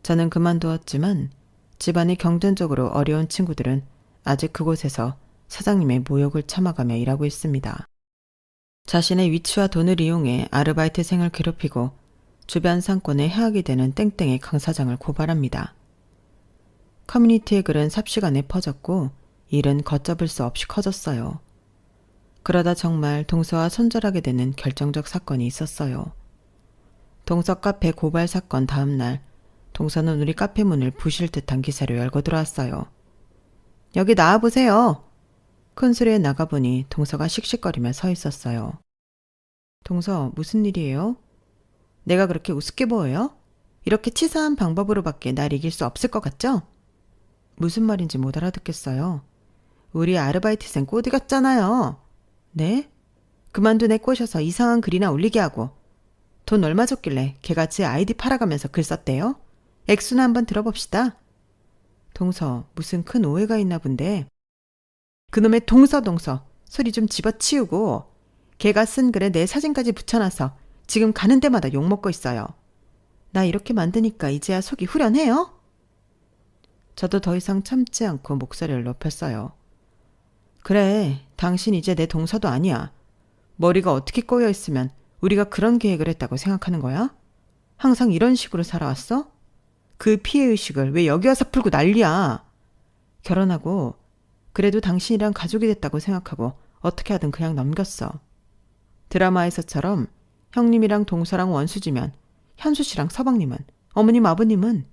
저는 그만두었지만 집안이 경제적으로 어려운 친구들은 아직 그곳에서 사장님의 모욕을 참아가며 일하고 있습니다. 자신의 위치와 돈을 이용해 아르바이트생을 괴롭히고 주변 상권에 해악이 되는 땡땡의 강 사장을 고발합니다. 커뮤니티의 글은 삽시간에 퍼졌고 일은 걷잡을 수 없이 커졌어요. 그러다 정말 동서와 손절하게 되는 결정적 사건이 있었어요. 동서 카페 고발 사건 다음 날 동서는 우리 카페 문을 부실 듯한 기세로 열고 들어왔어요. 여기 나와보세요. 큰 소리에 나가보니 동서가 씩씩거리며 서 있었어요. 동서, 무슨 일이에요? 내가 그렇게 우습게 보여요? 이렇게 치사한 방법으로밖에 날 이길 수 없을 것 같죠? 무슨 말인지 못 알아듣겠어요. 우리 아르바이트생 꼬디 같잖아요. 네? 그만둔 애 꼬셔서 이상한 글이나 올리게 하고 돈 얼마 줬길래 걔가 제 아이디 팔아가면서 글 썼대요? 액수나 한번 들어봅시다. 동서, 무슨 큰 오해가 있나 본데. 그놈의 동서 소리 좀 집어치우고 걔가 쓴 글에 내 사진까지 붙여놔서 지금 가는 데마다 욕먹고 있어요. 나 이렇게 만드니까 이제야 속이 후련해요? 저도 더 이상 참지 않고 목소리를 높였어요. 그래, 당신 이제 내 동서도 아니야. 머리가 어떻게 꼬여있으면 우리가 그런 계획을 했다고 생각하는 거야? 항상 이런 식으로 살아왔어? 그 피해의식을 왜 여기 와서 풀고 난리야? 결혼하고 그래도 당신이랑 가족이 됐다고 생각하고 어떻게 하든 그냥 넘겼어. 드라마에서처럼 형님이랑 동서랑 원수지면 현수 씨랑 서방님은, 어머님 아버님은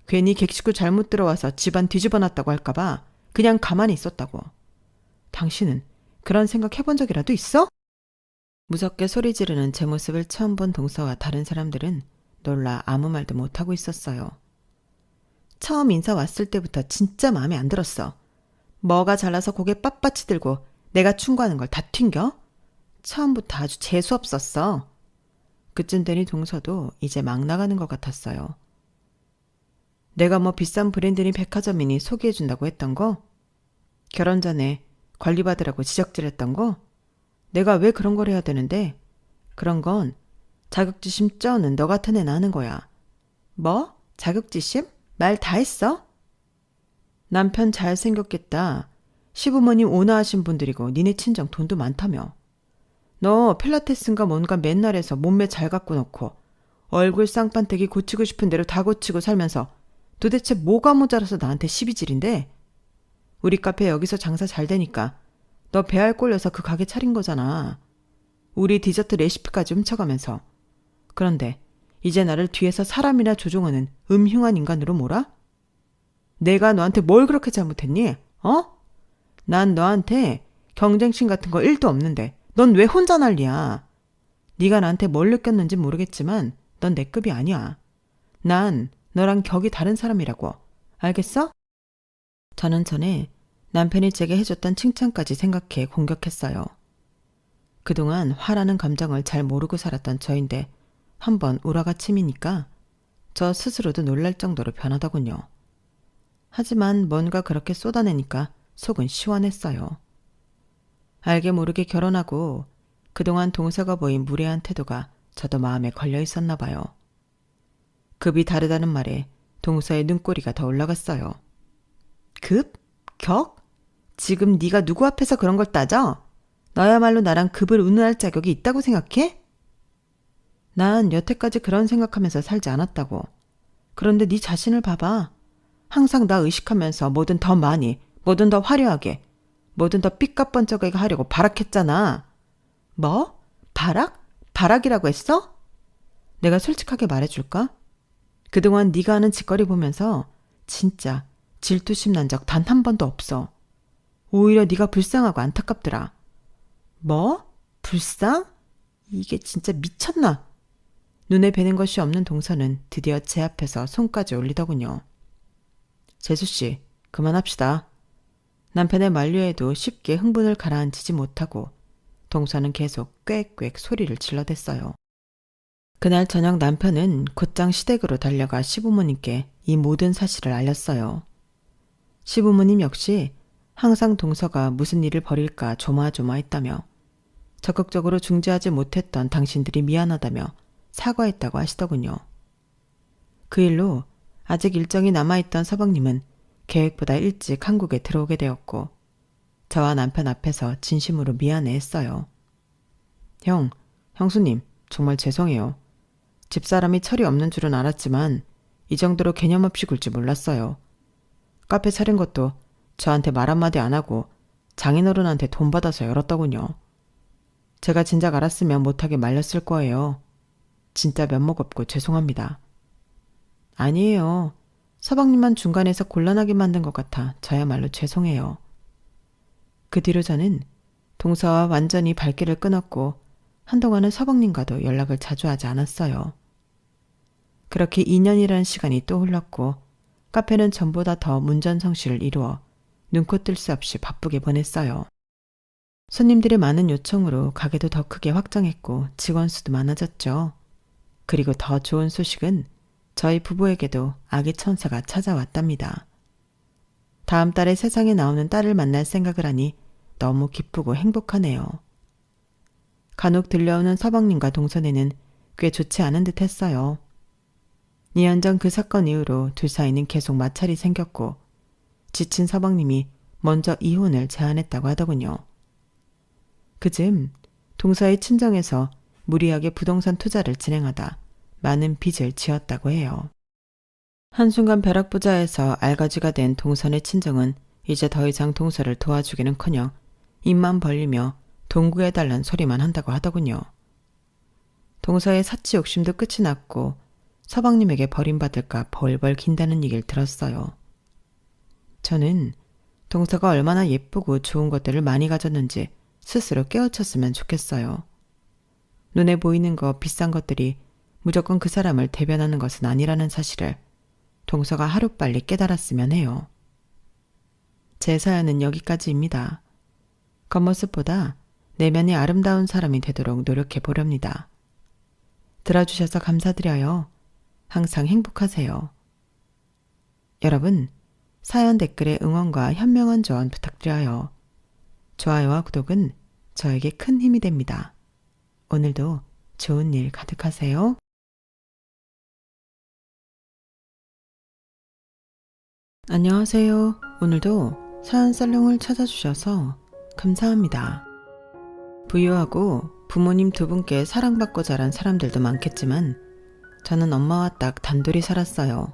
괜히 객식구 잘못 들어와서 집안 뒤집어 놨다고 할까봐 그냥 가만히 있었다고. 당신은 그런 생각 해본 적이라도 있어? 무섭게 소리 지르는 제 모습을 처음 본 동서와 다른 사람들은 놀라 아무 말도 못하고 있었어요. 처음 인사 왔을 때부터 진짜 마음에 안 들었어. 뭐가 잘나서 고개 빳빳이 들고 내가 충고하는 걸 다 튕겨? 처음부터 아주 재수없었어. 그쯤 되니 동서도 이제 막 나가는 것 같았어요. 내가 뭐 비싼 브랜드니 백화점이니 소개해준다고 했던 거? 결혼 전에 관리받으라고 지적질했던 거? 내가 왜 그런 걸 해야 되는데? 그런 건 자격지심 쩌는 너 같은 애나 하는 거야. 뭐? 자격지심? 말 다 했어? 남편 잘생겼겠다. 시부모님 온화하신 분들이고 니네 친정 돈도 많다며. 너 필라테스인가 뭔가 맨날 해서 몸매 잘 갖고 놓고 얼굴 쌍판대기 고치고 싶은 대로 다 고치고 살면서 도대체 뭐가 모자라서 나한테 시비질인데? 우리 카페 여기서 장사 잘 되니까 너 배알 꼴려서 그 가게 차린 거잖아. 우리 디저트 레시피까지 훔쳐가면서. 그런데 이제 나를 뒤에서 사람이나 조종하는 음흉한 인간으로 몰아? 내가 너한테 뭘 그렇게 잘못했니? 난 너한테 경쟁심 같은 거 1도 없는데 넌 왜 혼자 난리야? 네가 나한테 뭘 느꼈는지 모르겠지만 넌 내 급이 아니야. 난 너랑 격이 다른 사람이라고. 알겠어? 저는 전에 남편이 제게 해줬던 칭찬까지 생각해 공격했어요. 그동안 화라는 감정을 잘 모르고 살았던 저인데 한번 우라가 치미니까 저 스스로도 놀랄 정도로 변하더군요. 하지만 뭔가 그렇게 쏟아내니까 속은 시원했어요. 알게 모르게 결혼하고 그동안 동서가 보인 무례한 태도가 저도 마음에 걸려 있었나 봐요. 급이 다르다는 말에 동서의 눈꼬리가 더 올라갔어요. 급? 격? 지금 네가 누구 앞에서 그런 걸 따져? 너야말로 나랑 급을 운운할 자격이 있다고 생각해? 난 여태까지 그런 생각하면서 살지 않았다고. 그런데 네 자신을 봐봐. 항상 나 의식하면서 뭐든 더 많이, 뭐든 더 화려하게, 뭐든 더 삐까뻔쩍하게 하려고 발악했잖아. 뭐? 발악? 발악이라고 했어? 내가 솔직하게 말해줄까? 그동안 네가 하는 짓거리 보면서 진짜 질투심 난 적 단 한 번도 없어. 오히려 네가 불쌍하고 안타깝더라. 뭐? 불쌍? 이게 진짜 미쳤나? 눈에 뵈는 것이 없는 동서는 드디어 제 앞에서 손까지 올리더군요. 재수씨, 그만합시다. 남편의 만류에도 쉽게 흥분을 가라앉히지 못하고 동서는 계속 꽥꽥 소리를 질러댔어요. 그날 저녁 남편은 곧장 시댁으로 달려가 시부모님께 이 모든 사실을 알렸어요. 시부모님 역시 항상 동서가 무슨 일을 벌일까 조마조마했다며 적극적으로 중재하지 못했던 당신들이 미안하다며 사과했다고 하시더군요. 그 일로 아직 일정이 남아있던 서방님은 계획보다 일찍 한국에 들어오게 되었고 저와 남편 앞에서 진심으로 미안해했어요. 형수님 정말 죄송해요. 집사람이 철이 없는 줄은 알았지만 이 정도로 개념 없이 굴지 몰랐어요. 카페 차린 것도 저한테 말 한마디 안 하고 장인어른한테 돈 받아서 열었더군요. 제가 진작 알았으면 못하게 말렸을 거예요. 진짜 면목 없고 죄송합니다. 아니에요. 서방님만 중간에서 곤란하게 만든 것 같아 저야말로 죄송해요. 그 뒤로 저는 동서와 완전히 발길을 끊었고 한동안은 서방님과도 연락을 자주 하지 않았어요. 그렇게 2년이라는 시간이 또 흘렀고 카페는 전보다 더 문전성시를 이루어 눈코 뜰 새 없이 바쁘게 보냈어요. 손님들의 많은 요청으로 가게도 더 크게 확장했고 직원 수도 많아졌죠. 그리고 더 좋은 소식은 저희 부부에게도 아기 천사가 찾아왔답니다. 다음 달에 세상에 나오는 딸을 만날 생각을 하니 너무 기쁘고 행복하네요. 간혹 들려오는 서방님과 동선에는 꽤 좋지 않은 듯 했어요. 2년 전 그 사건 이후로 둘 사이는 계속 마찰이 생겼고 지친 서방님이 먼저 이혼을 제안했다고 하더군요. 그즈음 동서의 친정에서 무리하게 부동산 투자를 진행하다 많은 빚을 지었다고 해요. 한순간 벼락부자에서 알거지가 된 동선의 친정은 이제 더 이상 동서를 도와주기는커녕 입만 벌리며 돈 구해달란 소리만 한다고 하더군요. 동서의 사치 욕심도 끝이 났고 서방님에게 버림받을까 벌벌 긴다는 얘기를 들었어요. 저는 동서가 얼마나 예쁘고 좋은 것들을 많이 가졌는지 스스로 깨우쳤으면 좋겠어요. 눈에 보이는 거 비싼 것들이 무조건 그 사람을 대변하는 것은 아니라는 사실을 동서가 하루빨리 깨달았으면 해요. 제 사연은 여기까지입니다. 겉모습보다 내면이 아름다운 사람이 되도록 노력해 보렵니다. 들어주셔서 감사드려요. 항상 행복하세요. 여러분, 사연 댓글에 응원과 현명한 조언 부탁드려요. 좋아요와 구독은 저에게 큰 힘이 됩니다. 오늘도 좋은 일 가득하세요. 안녕하세요. 오늘도 사연 살롱을 찾아주셔서 감사합니다. 부유하고 부모님 두 분께 사랑받고 자란 사람들도 많겠지만 저는 엄마와 딱 단둘이 살았어요.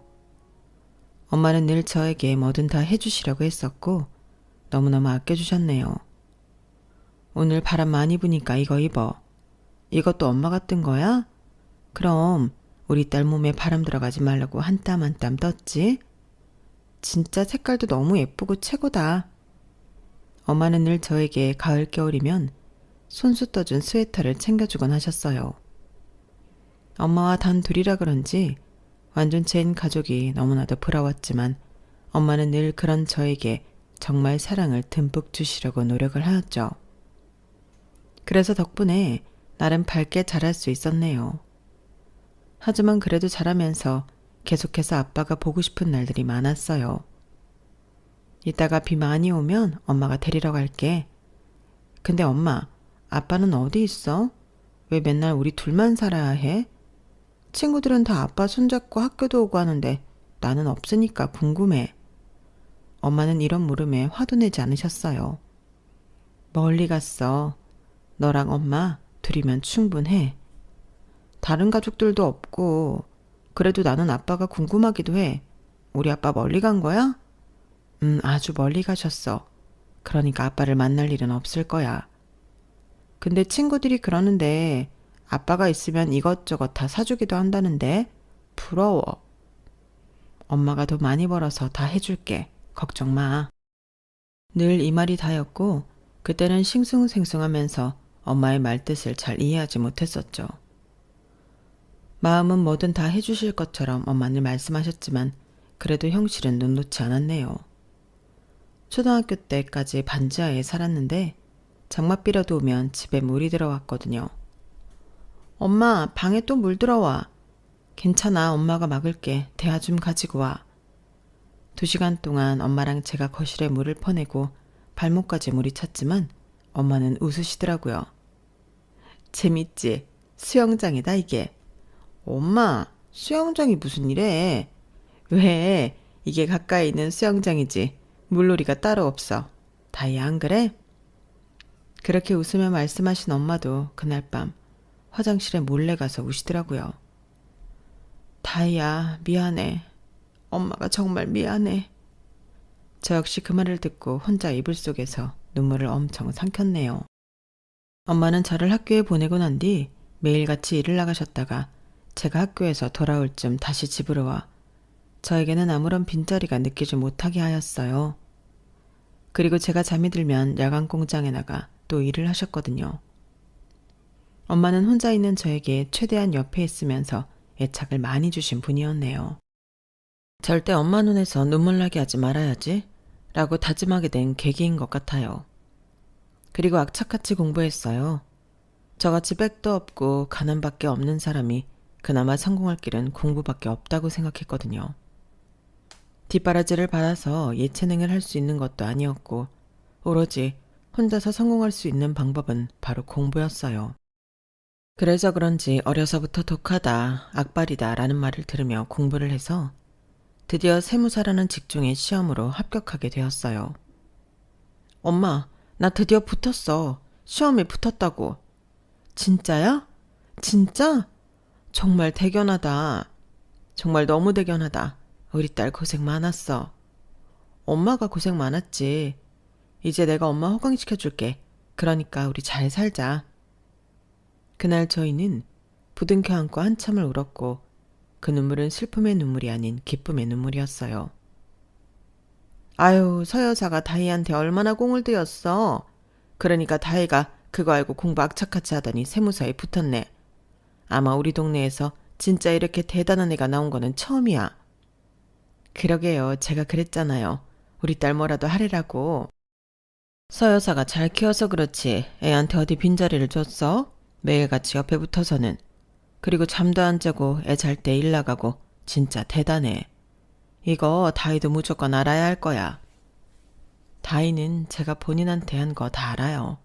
엄마는 늘 저에게 뭐든 다 해주시려고 했었고 너무너무 아껴주셨네요. 오늘 바람 많이 부니까 이거 입어. 이것도 엄마가 뜬 거야? 그럼 우리 딸 몸에 바람 들어가지 말라고 한 땀 한 땀 떴지? 진짜 색깔도 너무 예쁘고 최고다. 엄마는 늘 저에게 가을 겨울이면 손수 떠준 스웨터를 챙겨주곤 하셨어요. 엄마와 단 둘이라 그런지 완전체인 가족이 너무나도 부러웠지만 엄마는 늘 그런 저에게 정말 사랑을 듬뿍 주시려고 노력을 하였죠. 그래서 덕분에 나름 밝게 자랄 수 있었네요. 하지만 그래도 자라면서 계속해서 아빠가 보고 싶은 날들이 많았어요. 이따가 비 많이 오면 엄마가 데리러 갈게. 근데 엄마, 아빠는 어디 있어? 왜 맨날 우리 둘만 살아야 해? 친구들은 다 아빠 손잡고 학교도 오고 하는데 나는 없으니까 궁금해. 엄마는 이런 물음에 화도 내지 않으셨어요. 멀리 갔어. 너랑 엄마 둘이면 충분해. 다른 가족들도 없고 그래도 나는 아빠가 궁금하기도 해. 우리 아빠 멀리 간 거야? 아주 멀리 가셨어. 그러니까 아빠를 만날 일은 없을 거야. 근데 친구들이 그러는데 아빠가 있으면 이것저것 다 사주기도 한다는데 부러워. 엄마가 더 많이 벌어서 다 해줄게. 걱정 마. 늘 이 말이 다였고 그때는 싱숭생숭하면서 엄마의 말뜻을 잘 이해하지 못했었죠. 마음은 뭐든 다 해주실 것처럼 엄마는 말씀하셨지만 그래도 형실은 눈 놓지 않았네요. 초등학교 때까지 반지하에 살았는데 장맛비라도 오면 집에 물이 들어왔거든요. 엄마, 방에 또 물 들어와. 괜찮아, 엄마가 막을게. 대야 좀 가지고 와. 2시간 동안 엄마랑 제가 거실에 물을 퍼내고 발목까지 물이 찼지만 엄마는 웃으시더라고요. 재밌지? 수영장이다 이게. 엄마, 수영장이 무슨 일해? 왜? 이게 가까이 있는 수영장이지. 물놀이가 따로 없어. 다이야 안 그래? 그렇게 웃으며 말씀하신 엄마도 그날 밤 화장실에 몰래 가서 우시더라고요. 다이야, 미안해. 엄마가 정말 미안해. 저 역시 그 말을 듣고 혼자 이불 속에서 눈물을 엄청 삼켰네요. 엄마는 저를 학교에 보내고 난 뒤 매일같이 일을 나가셨다가 제가 학교에서 돌아올 쯤 다시 집으로 와 저에게는 아무런 빈자리가 느끼지 못하게 하였어요. 그리고 제가 잠이 들면 야간 공장에 나가 또 일을 하셨거든요. 엄마는 혼자 있는 저에게 최대한 옆에 있으면서 애착을 많이 주신 분이었네요. 절대 엄마 눈에서 눈물 나게 하지 말아야지 라고 다짐하게 된 계기인 것 같아요. 그리고 악착같이 공부했어요. 저같이 백도 없고 가난밖에 없는 사람이 그나마 성공할 길은 공부밖에 없다고 생각했거든요. 뒷바라지를 받아서 예체능을 할 수 있는 것도 아니었고 오로지 혼자서 성공할 수 있는 방법은 바로 공부였어요. 그래서 그런지 어려서부터 독하다, 악발이다 라는 말을 들으며 공부를 해서 드디어 세무사라는 직종의 시험으로 합격하게 되었어요. 엄마, 나 드디어 붙었어. 시험에 붙었다고. 진짜야? 진짜? 정말 대견하다. 정말 너무 대견하다. 우리 딸 고생 많았어. 엄마가 고생 많았지. 이제 내가 엄마 호강시켜줄게. 그러니까 우리 잘 살자. 그날 저희는 부둥켜 안고 한참을 울었고 그 눈물은 슬픔의 눈물이 아닌 기쁨의 눈물이었어요. 아유, 서 여사가 다희한테 얼마나 공을 들였어. 그러니까 다희가 그거 알고 공부 악착같이 하더니 세무사에 붙었네. 아마 우리 동네에서 진짜 이렇게 대단한 애가 나온 거는 처음이야. 그러게요. 제가 그랬잖아요. 우리 딸 뭐라도 하래라고. 서 여사가 잘 키워서 그렇지 애한테 어디 빈자리를 줬어? 매일같이 옆에 붙어서는. 그리고 잠도 안 자고 애 잘 때 일 나가고 진짜 대단해. 이거 다희도 무조건 알아야 할 거야. 다희는 제가 본인한테 한 거 다 알아요.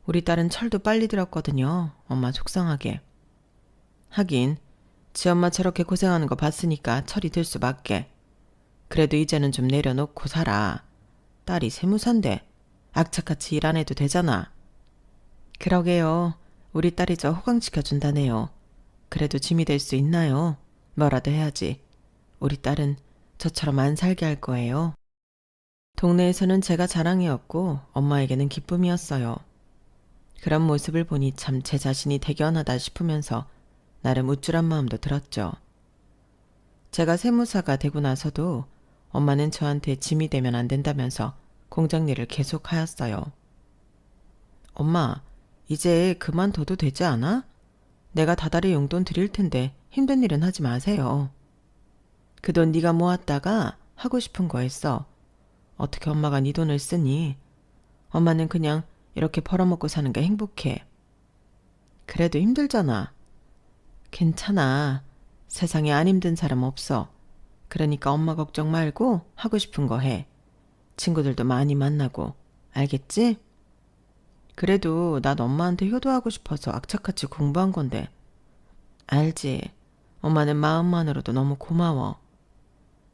우리 딸은 철도 빨리 들었거든요. 엄마 속상하게. 하긴 지 엄마 저렇게 고생하는 거 봤으니까 철이 들 수밖에. 그래도 이제는 좀 내려놓고 살아. 딸이 세무사인데 악착같이 일 안 해도 되잖아. 그러게요. 우리 딸이 저 호강시켜준다네요. 그래도 짐이 될 수 있나요? 뭐라도 해야지. 우리 딸은 저처럼 안 살게 할 거예요. 동네에서는 제가 자랑이었고 엄마에게는 기쁨이었어요. 그런 모습을 보니 참 제 자신이 대견하다 싶으면서 나름 우쭐한 마음도 들었죠. 제가 세무사가 되고 나서도 엄마는 저한테 짐이 되면 안 된다면서 공장 일을 계속 하였어요. 엄마, 이제 그만둬도 되지 않아? 내가 다달이 용돈 드릴 텐데 힘든 일은 하지 마세요. 그 돈 네가 모았다가 하고 싶은 거 했어. 어떻게 엄마가 네 돈을 쓰니? 엄마는 그냥 이렇게 벌어먹고 사는 게 행복해. 그래도 힘들잖아. 괜찮아. 세상에 안 힘든 사람 없어. 그러니까 엄마 걱정 말고 하고 싶은 거 해. 친구들도 많이 만나고. 알겠지? 그래도 난 엄마한테 효도하고 싶어서 악착같이 공부한 건데. 알지. 엄마는 마음만으로도 너무 고마워.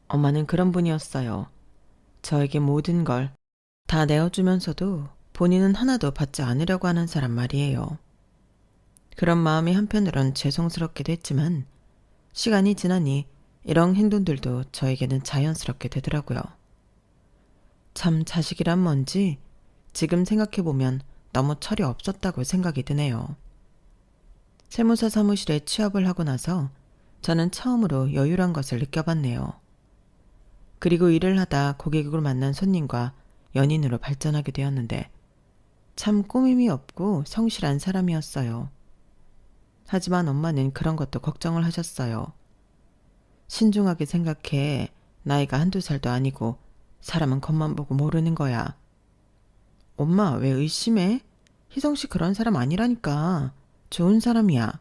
엄마는 그런 분이었어요. 저에게 모든 걸 다 내어주면서도 본인은 하나도 받지 않으려고 하는 사람 말이에요. 그런 마음이 한편으론 죄송스럽기도 했지만 시간이 지나니 이런 행동들도 저에게는 자연스럽게 되더라고요. 참 자식이란 뭔지 지금 생각해보면 너무 철이 없었다고 생각이 드네요. 세무사 사무실에 취업을 하고 나서 저는 처음으로 여유란 것을 느껴봤네요. 그리고 일을 하다 고객으로 만난 손님과 연인으로 발전하게 되었는데 참 꾸밈이 없고 성실한 사람이었어요. 하지만 엄마는 그런 것도 걱정을 하셨어요. 신중하게 생각해. 나이가 한두 살도 아니고 사람은 겉만 보고 모르는 거야. 엄마 왜 의심해? 희성씨 그런 사람 아니라니까. 좋은 사람이야.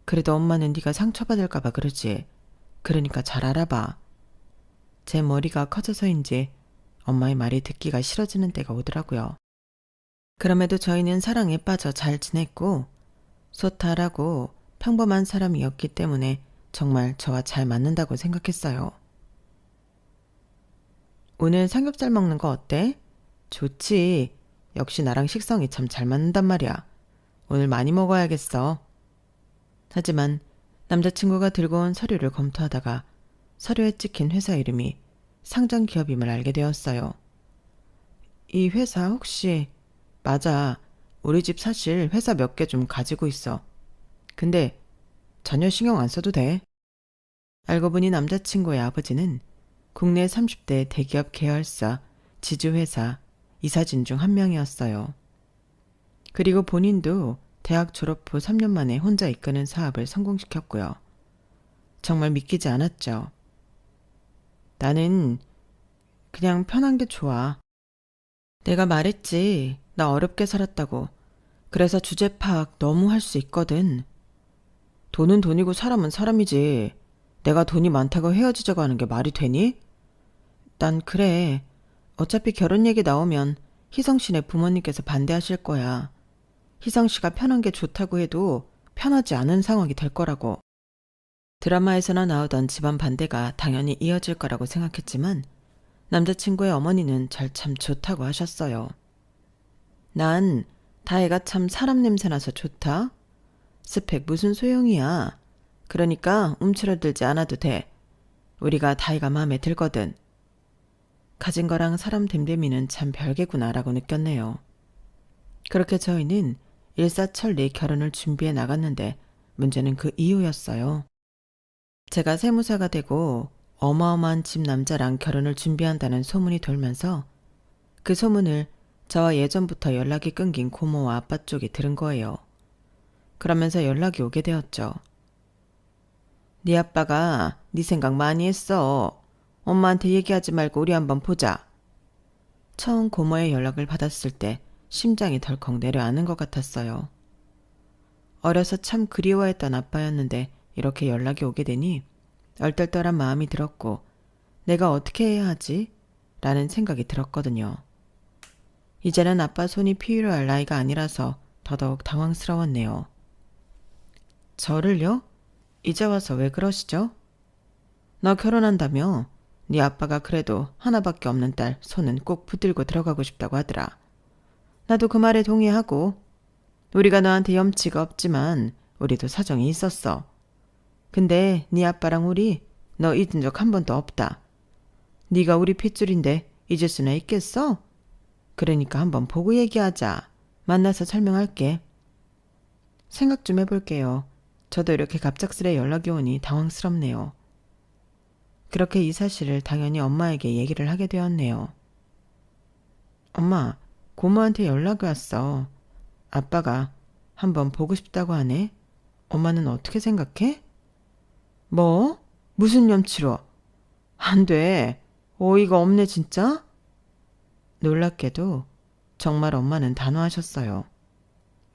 그래도 엄마는 네가 상처받을까 봐 그러지. 그러니까 잘 알아봐. 제 머리가 커져서인지 엄마의 말이 듣기가 싫어지는 때가 오더라고요. 그럼에도 저희는 사랑에 빠져 잘 지냈고 소탈하고 평범한 사람이었기 때문에 정말 저와 잘 맞는다고 생각했어요. 오늘 삼겹살 먹는 거 어때? 좋지. 역시 나랑 식성이 참 잘 맞는단 말이야. 오늘 많이 먹어야겠어. 하지만 남자친구가 들고 온 서류를 검토하다가 서류에 찍힌 회사 이름이 상장 기업임을 알게 되었어요. 이 회사 혹시... 맞아. 우리 집 사실 회사 몇 개 좀 가지고 있어. 근데 전혀 신경 안 써도 돼. 알고 보니 남자친구의 아버지는 국내 30대 대기업 계열사 지주회사 이사진 중 한 명이었어요. 그리고 본인도 대학 졸업 후 3년 만에 혼자 이끄는 사업을 성공시켰고요. 정말 믿기지 않았죠. 나는 그냥 편한 게 좋아. 내가 말했지. 나 어렵게 살았다고. 그래서 주제 파악 너무 할 수 있거든. 돈은 돈이고 사람은 사람이지. 내가 돈이 많다고 헤어지자고 하는 게 말이 되니? 난 그래. 어차피 결혼 얘기 나오면 희성 씨네 부모님께서 반대하실 거야. 희성 씨가 편한 게 좋다고 해도 편하지 않은 상황이 될 거라고. 드라마에서나 나오던 집안 반대가 당연히 이어질 거라고 생각했지만 남자친구의 어머니는 절 참 좋다고 하셨어요. 난 다혜가 참 사람 냄새나서 좋다. 스펙 무슨 소용이야. 그러니까 움츠러들지 않아도 돼. 우리가 다혜가 마음에 들거든. 가진 거랑 사람 됨됨이는 참 별개구나라고 느꼈네요. 그렇게 저희는 일사천리 결혼을 준비해 나갔는데 문제는 그 이후였어요. 제가 세무사가 되고 어마어마한 집 남자랑 결혼을 준비한다는 소문이 돌면서 그 소문을 저와 예전부터 연락이 끊긴 고모와 아빠 쪽이 들은 거예요. 그러면서 연락이 오게 되었죠. 네 아빠가 네 생각 많이 했어. 엄마한테 얘기하지 말고 우리 한번 보자. 처음 고모의 연락을 받았을 때 심장이 덜컥 내려앉는 것 같았어요. 어려서 참 그리워했던 아빠였는데 이렇게 연락이 오게 되니 얼떨떨한 마음이 들었고 내가 어떻게 해야 하지? 라는 생각이 들었거든요. 이제는 아빠 손이 필요할 나이가 아니라서 더더욱 당황스러웠네요. 저를요? 이제 와서 왜 그러시죠? 나 결혼한다며 네 아빠가 그래도 하나밖에 없는 딸 손은 꼭 붙들고 들어가고 싶다고 하더라. 나도 그 말에 동의하고 우리가 너한테 염치가 없지만 우리도 사정이 있었어. 근데 네 아빠랑 우리 너 잊은 적 한 번도 없다. 네가 우리 핏줄인데 잊을 수나 있겠어? 그러니까 한번 보고 얘기하자. 만나서 설명할게. 생각 좀 해볼게요. 저도 이렇게 갑작스레 연락이 오니 당황스럽네요. 그렇게 이 사실을 당연히 엄마에게 얘기를 하게 되었네요. 엄마, 고모한테 연락이 왔어. 아빠가 한번 보고 싶다고 하네. 엄마는 어떻게 생각해? 뭐? 무슨 염치로? 안 돼. 어이가 없네 진짜? 놀랍게도 정말 엄마는 단호하셨어요.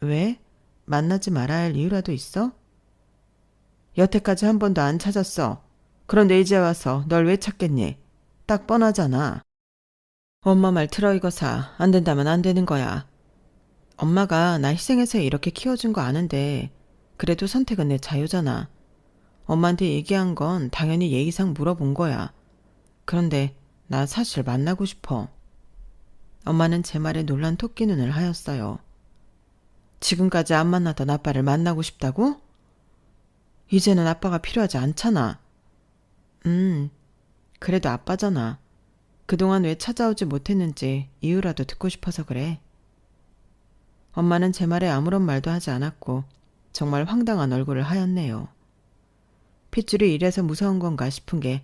왜? 만나지 말아야 할 이유라도 있어? 여태까지 한 번도 안 찾았어. 그런데 이제 와서 널 왜 찾겠니? 딱 뻔하잖아. 엄마 말 들어 이거사. 안 된다면 안 되는 거야. 엄마가 나 희생해서 이렇게 키워준 거 아는데 그래도 선택은 내 자유잖아. 엄마한테 얘기한 건 당연히 예의상 물어본 거야. 그런데 나 사실 만나고 싶어. 엄마는 제 말에 놀란 토끼 눈을 하였어요. 지금까지 안 만나던 아빠를 만나고 싶다고? 이제는 아빠가 필요하지 않잖아. 그래도 아빠잖아. 그동안 왜 찾아오지 못했는지 이유라도 듣고 싶어서 그래. 엄마는 제 말에 아무런 말도 하지 않았고 정말 황당한 얼굴을 하였네요. 핏줄이 이래서 무서운 건가 싶은 게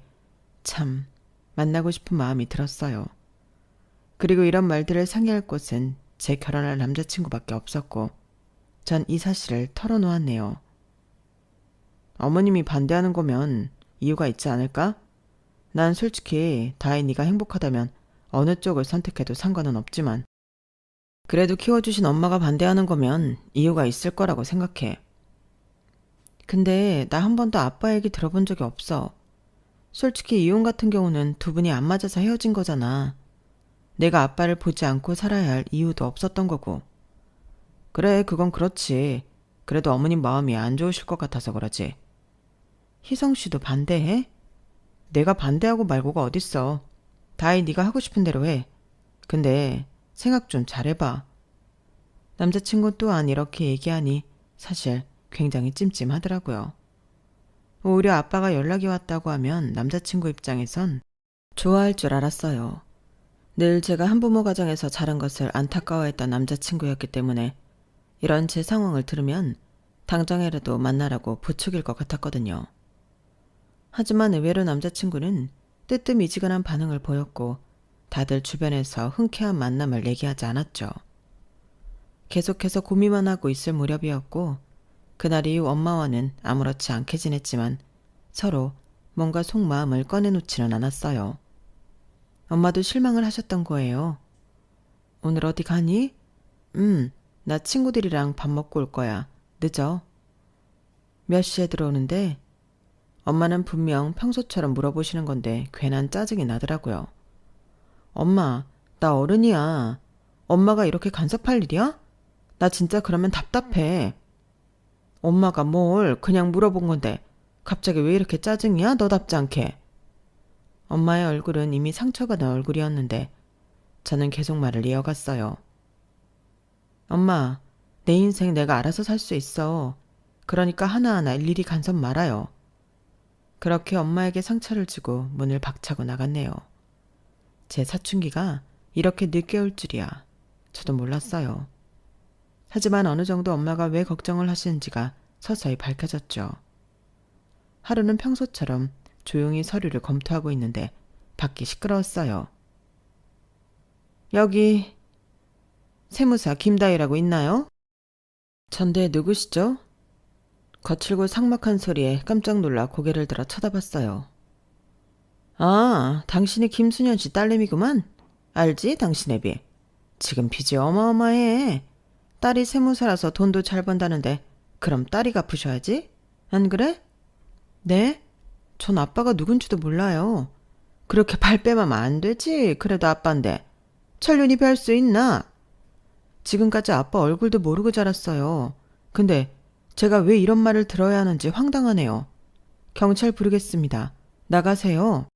참 만나고 싶은 마음이 들었어요. 그리고 이런 말들을 상의할 곳은 제 결혼할 남자친구밖에 없었고 전 이 사실을 털어놓았네요. 어머님이 반대하는 거면 이유가 있지 않을까? 난 솔직히 다혜이가 행복하다면 어느 쪽을 선택해도 상관은 없지만 그래도 키워주신 엄마가 반대하는 거면 이유가 있을 거라고 생각해. 근데 나 한 번도 아빠 얘기 들어본 적이 없어. 솔직히 이혼 같은 경우는 두 분이 안 맞아서 헤어진 거잖아. 내가 아빠를 보지 않고 살아야 할 이유도 없었던 거고. 그래, 그건 그렇지. 그래도 어머님 마음이 안 좋으실 것 같아서 그러지. 희성 씨도 반대해? 내가 반대하고 말고가 어딨어. 다이 네가 하고 싶은 대로 해. 근데 생각 좀 잘해봐. 남자친구 또한 이렇게 얘기하니 사실 굉장히 찜찜하더라고요. 오히려 아빠가 연락이 왔다고 하면 남자친구 입장에선 좋아할 줄 알았어요. 늘 제가 한부모 가정에서 자란 것을 안타까워했던 남자친구였기 때문에 이런 제 상황을 들으면 당장이라도 만나라고 부추길 것 같았거든요. 하지만 의외로 남자친구는 뜨뜻미지근한 반응을 보였고 다들 주변에서 흔쾌한 만남을 얘기하지 않았죠. 계속해서 고민만 하고 있을 무렵이었고 그날 이후 엄마와는 아무렇지 않게 지냈지만 서로 뭔가 속마음을 꺼내놓지는 않았어요. 엄마도 실망을 하셨던 거예요. 오늘 어디 가니? 나 친구들이랑 밥 먹고 올 거야. 늦어. 몇 시에 들어오는데? 엄마는 분명 평소처럼 물어보시는 건데 괜한 짜증이 나더라고요. 엄마, 나 어른이야. 엄마가 이렇게 간섭할 일이야? 나 진짜 그러면 답답해. 엄마가 뭘 그냥 물어본 건데 갑자기 왜 이렇게 짜증이야? 너답지 않게. 엄마의 얼굴은 이미 상처가 난 얼굴이었는데 저는 계속 말을 이어갔어요. 엄마, 내 인생 내가 알아서 살 수 있어. 그러니까 하나하나 일일이 간섭 말아요. 그렇게 엄마에게 상처를 주고 문을 박차고 나갔네요. 제 사춘기가 이렇게 늦게 올 줄이야. 저도 몰랐어요. 하지만 어느 정도 엄마가 왜 걱정을 하시는지가 서서히 밝혀졌죠. 하루는 평소처럼 조용히 서류를 검토하고 있는데 밖이 시끄러웠어요. 여기 세무사 김다희라고 있나요? 전대 누구시죠? 거칠고 삭막한 소리에 깜짝 놀라 고개를 들어 쳐다봤어요. 아, 당신이 김순현 씨 딸내미구만. 알지, 당신 애비. 지금 빚이 어마어마해. 딸이 세무사라서 돈도 잘 번다는데 그럼 딸이 갚으셔야지. 안 그래? 네? 전 아빠가 누군지도 몰라요. 그렇게 발뺌하면 안 되지. 그래도 아빠인데. 천륜이 별 수 있나? 지금까지 아빠 얼굴도 모르고 자랐어요. 근데 제가 왜 이런 말을 들어야 하는지 황당하네요. 경찰 부르겠습니다. 나가세요.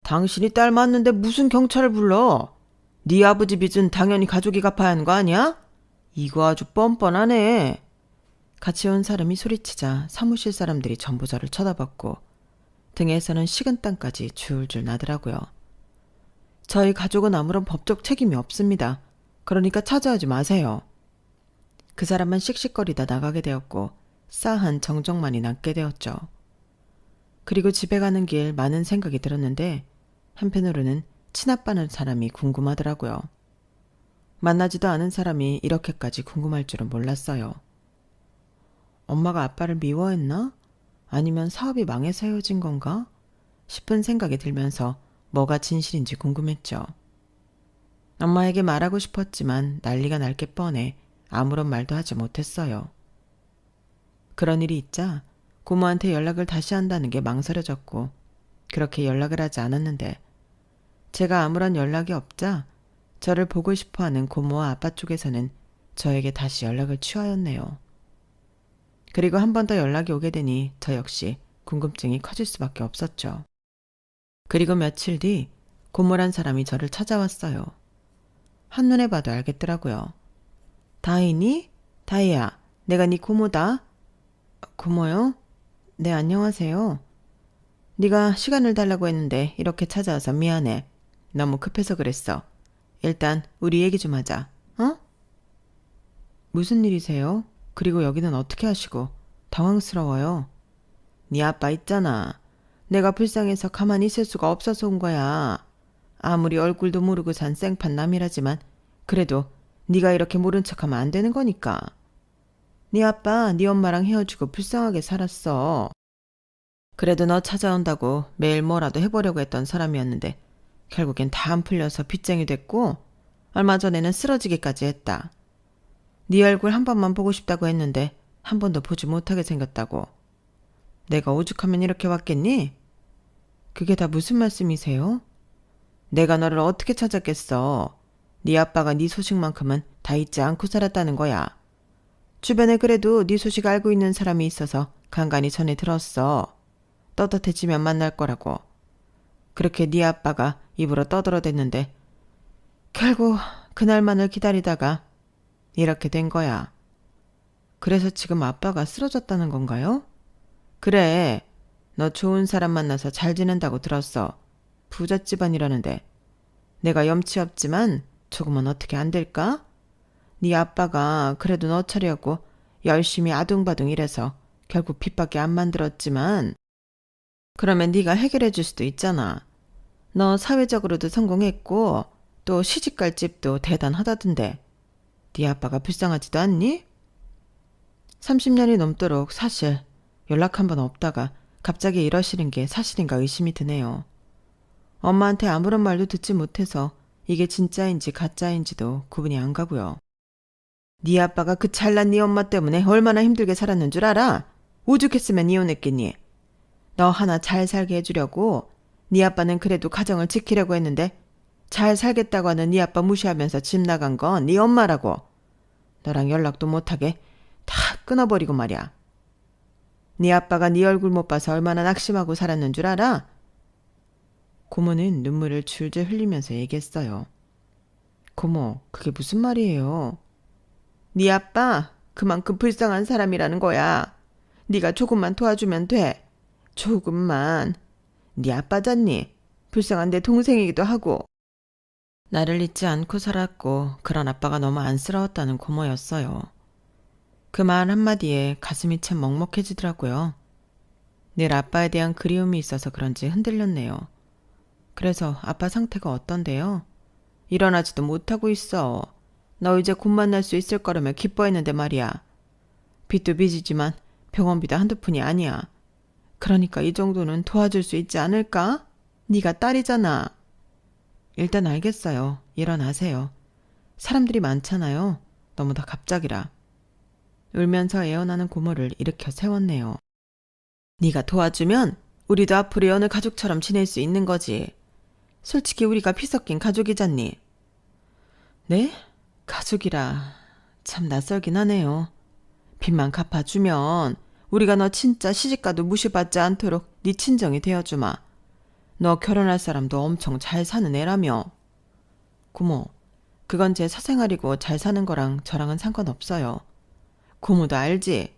당신이 딸 맞는데 무슨 경찰을 불러? 네 아버지 빚은 당연히 가족이 갚아야 하는 거 아니야? 이거 아주 뻔뻔하네. 같이 온 사람이 소리치자 사무실 사람들이 전부 저를 쳐다봤고 등에서는 식은땀까지 줄줄 나더라고요. 저희 가족은 아무런 법적 책임이 없습니다. 그러니까 찾아오지 마세요. 그 사람만 씩씩거리다 나가게 되었고 싸한 정적만이 남게 되었죠. 그리고 집에 가는 길 많은 생각이 들었는데 한편으로는 친아빠는 사람이 궁금하더라고요. 만나지도 않은 사람이 이렇게까지 궁금할 줄은 몰랐어요. 엄마가 아빠를 미워했나? 아니면 사업이 망해서 헤어진 건가? 싶은 생각이 들면서 뭐가 진실인지 궁금했죠. 엄마에게 말하고 싶었지만 난리가 날 게 뻔해 아무런 말도 하지 못했어요. 그런 일이 있자 고모한테 연락을 다시 한다는 게 망설여졌고 그렇게 연락을 하지 않았는데 제가 아무런 연락이 없자 저를 보고 싶어하는 고모와 아빠 쪽에서는 저에게 다시 연락을 취하였네요. 그리고 한 번 더 연락이 오게 되니 저 역시 궁금증이 커질 수밖에 없었죠. 그리고 며칠 뒤 고모란 사람이 저를 찾아왔어요. 한눈에 봐도 알겠더라고요. 다희니? 다희야, 내가 네 고모다. 고모요? 네, 안녕하세요. 네가 시간을 달라고 했는데 이렇게 찾아와서 미안해. 너무 급해서 그랬어. 일단 우리 얘기 좀 하자. 어? 무슨 일이세요? 그리고 여기는 어떻게 하시고? 당황스러워요. 네 아빠 있잖아. 내가 불쌍해서 가만히 있을 수가 없어서 온 거야. 아무리 얼굴도 모르고 산 생판 남이라지만 그래도 네가 이렇게 모른 척하면 안 되는 거니까. 네 아빠 네 엄마랑 헤어지고 불쌍하게 살았어. 그래도 너 찾아온다고 매일 뭐라도 해보려고 했던 사람이었는데 결국엔 다 안 풀려서 빚쟁이 됐고 얼마 전에는 쓰러지기까지 했다. 네 얼굴 한 번만 보고 싶다고 했는데 한 번도 보지 못하게 생겼다고. 내가 오죽하면 이렇게 왔겠니? 그게 다 무슨 말씀이세요? 내가 너를 어떻게 찾았겠어. 네 아빠가 네 소식만큼은 다 잊지 않고 살았다는 거야. 주변에 그래도 네 소식 알고 있는 사람이 있어서 간간히 전해 들었어. 떳떳해지면 만날 거라고. 그렇게 네 아빠가 입으로 떠들어댔는데 결국 그날만을 기다리다가 이렇게 된 거야. 그래서 지금 아빠가 쓰러졌다는 건가요? 그래. 너 좋은 사람 만나서 잘 지낸다고 들었어. 부잣 집안이라는데. 내가 염치 없지만 조금은 어떻게 안 될까? 네 아빠가 그래도 너 차려고 열심히 아둥바둥 일해서 결국 빚밖에 안 만들었지만 그러면 네가 해결해 줄 수도 있잖아. 너 사회적으로도 성공했고 또 시집갈 집도 대단하다던데. 네 아빠가 불쌍하지도 않니? 30년이 넘도록 사실 연락 한 번 없다가 갑자기 이러시는 게 사실인가 의심이 드네요. 엄마한테 아무런 말도 듣지 못해서 이게 진짜인지 가짜인지도 구분이 안 가고요. 네 아빠가 그 잘난 네 엄마 때문에 얼마나 힘들게 살았는 줄 알아? 오죽했으면 이혼했겠니? 너 하나 잘 살게 해주려고 네 아빠는 그래도 가정을 지키려고 했는데 잘 살겠다고 하는 네 아빠 무시하면서 집 나간 건 네 엄마라고. 너랑 연락도 못하게 다 끊어버리고 말이야. 네 아빠가 네 얼굴 못 봐서 얼마나 낙심하고 살았는 줄 알아? 고모는 눈물을 줄줄 흘리면서 얘기했어요. 고모, 그게 무슨 말이에요? 네 아빠 그만큼 불쌍한 사람이라는 거야. 네가 조금만 도와주면 돼. 조금만. 네 아빠잖니. 불쌍한 내 동생이기도 하고. 나를 잊지 않고 살았고 그런 아빠가 너무 안쓰러웠다는 고모였어요. 그 말 한마디에 가슴이 참 먹먹해지더라고요. 늘 아빠에 대한 그리움이 있어서 그런지 흔들렸네요. 그래서 아빠 상태가 어떤데요? 일어나지도 못하고 있어. 너 이제 곧 만날 수 있을 거라며 기뻐했는데 말이야. 빚도 빚이지만 병원비도 한두 푼이 아니야. 그러니까 이 정도는 도와줄 수 있지 않을까? 네가 딸이잖아. 일단 알겠어요. 일어나세요. 사람들이 많잖아요. 너무 다 갑작이라. 울면서 애원하는 고모를 일으켜 세웠네요. 네가 도와주면 우리도 앞으로 여느 가족처럼 지낼 수 있는 거지. 솔직히 우리가 피 섞인 가족이잖니. 네? 가족이라 참 낯설긴 하네요. 빚만 갚아주면 우리가 너 진짜 시집가도 무시받지 않도록 네 친정이 되어주마. 너 결혼할 사람도 엄청 잘 사는 애라며. 고모, 그건 제 사생활이고 잘 사는 거랑 저랑은 상관없어요. 고모도 알지?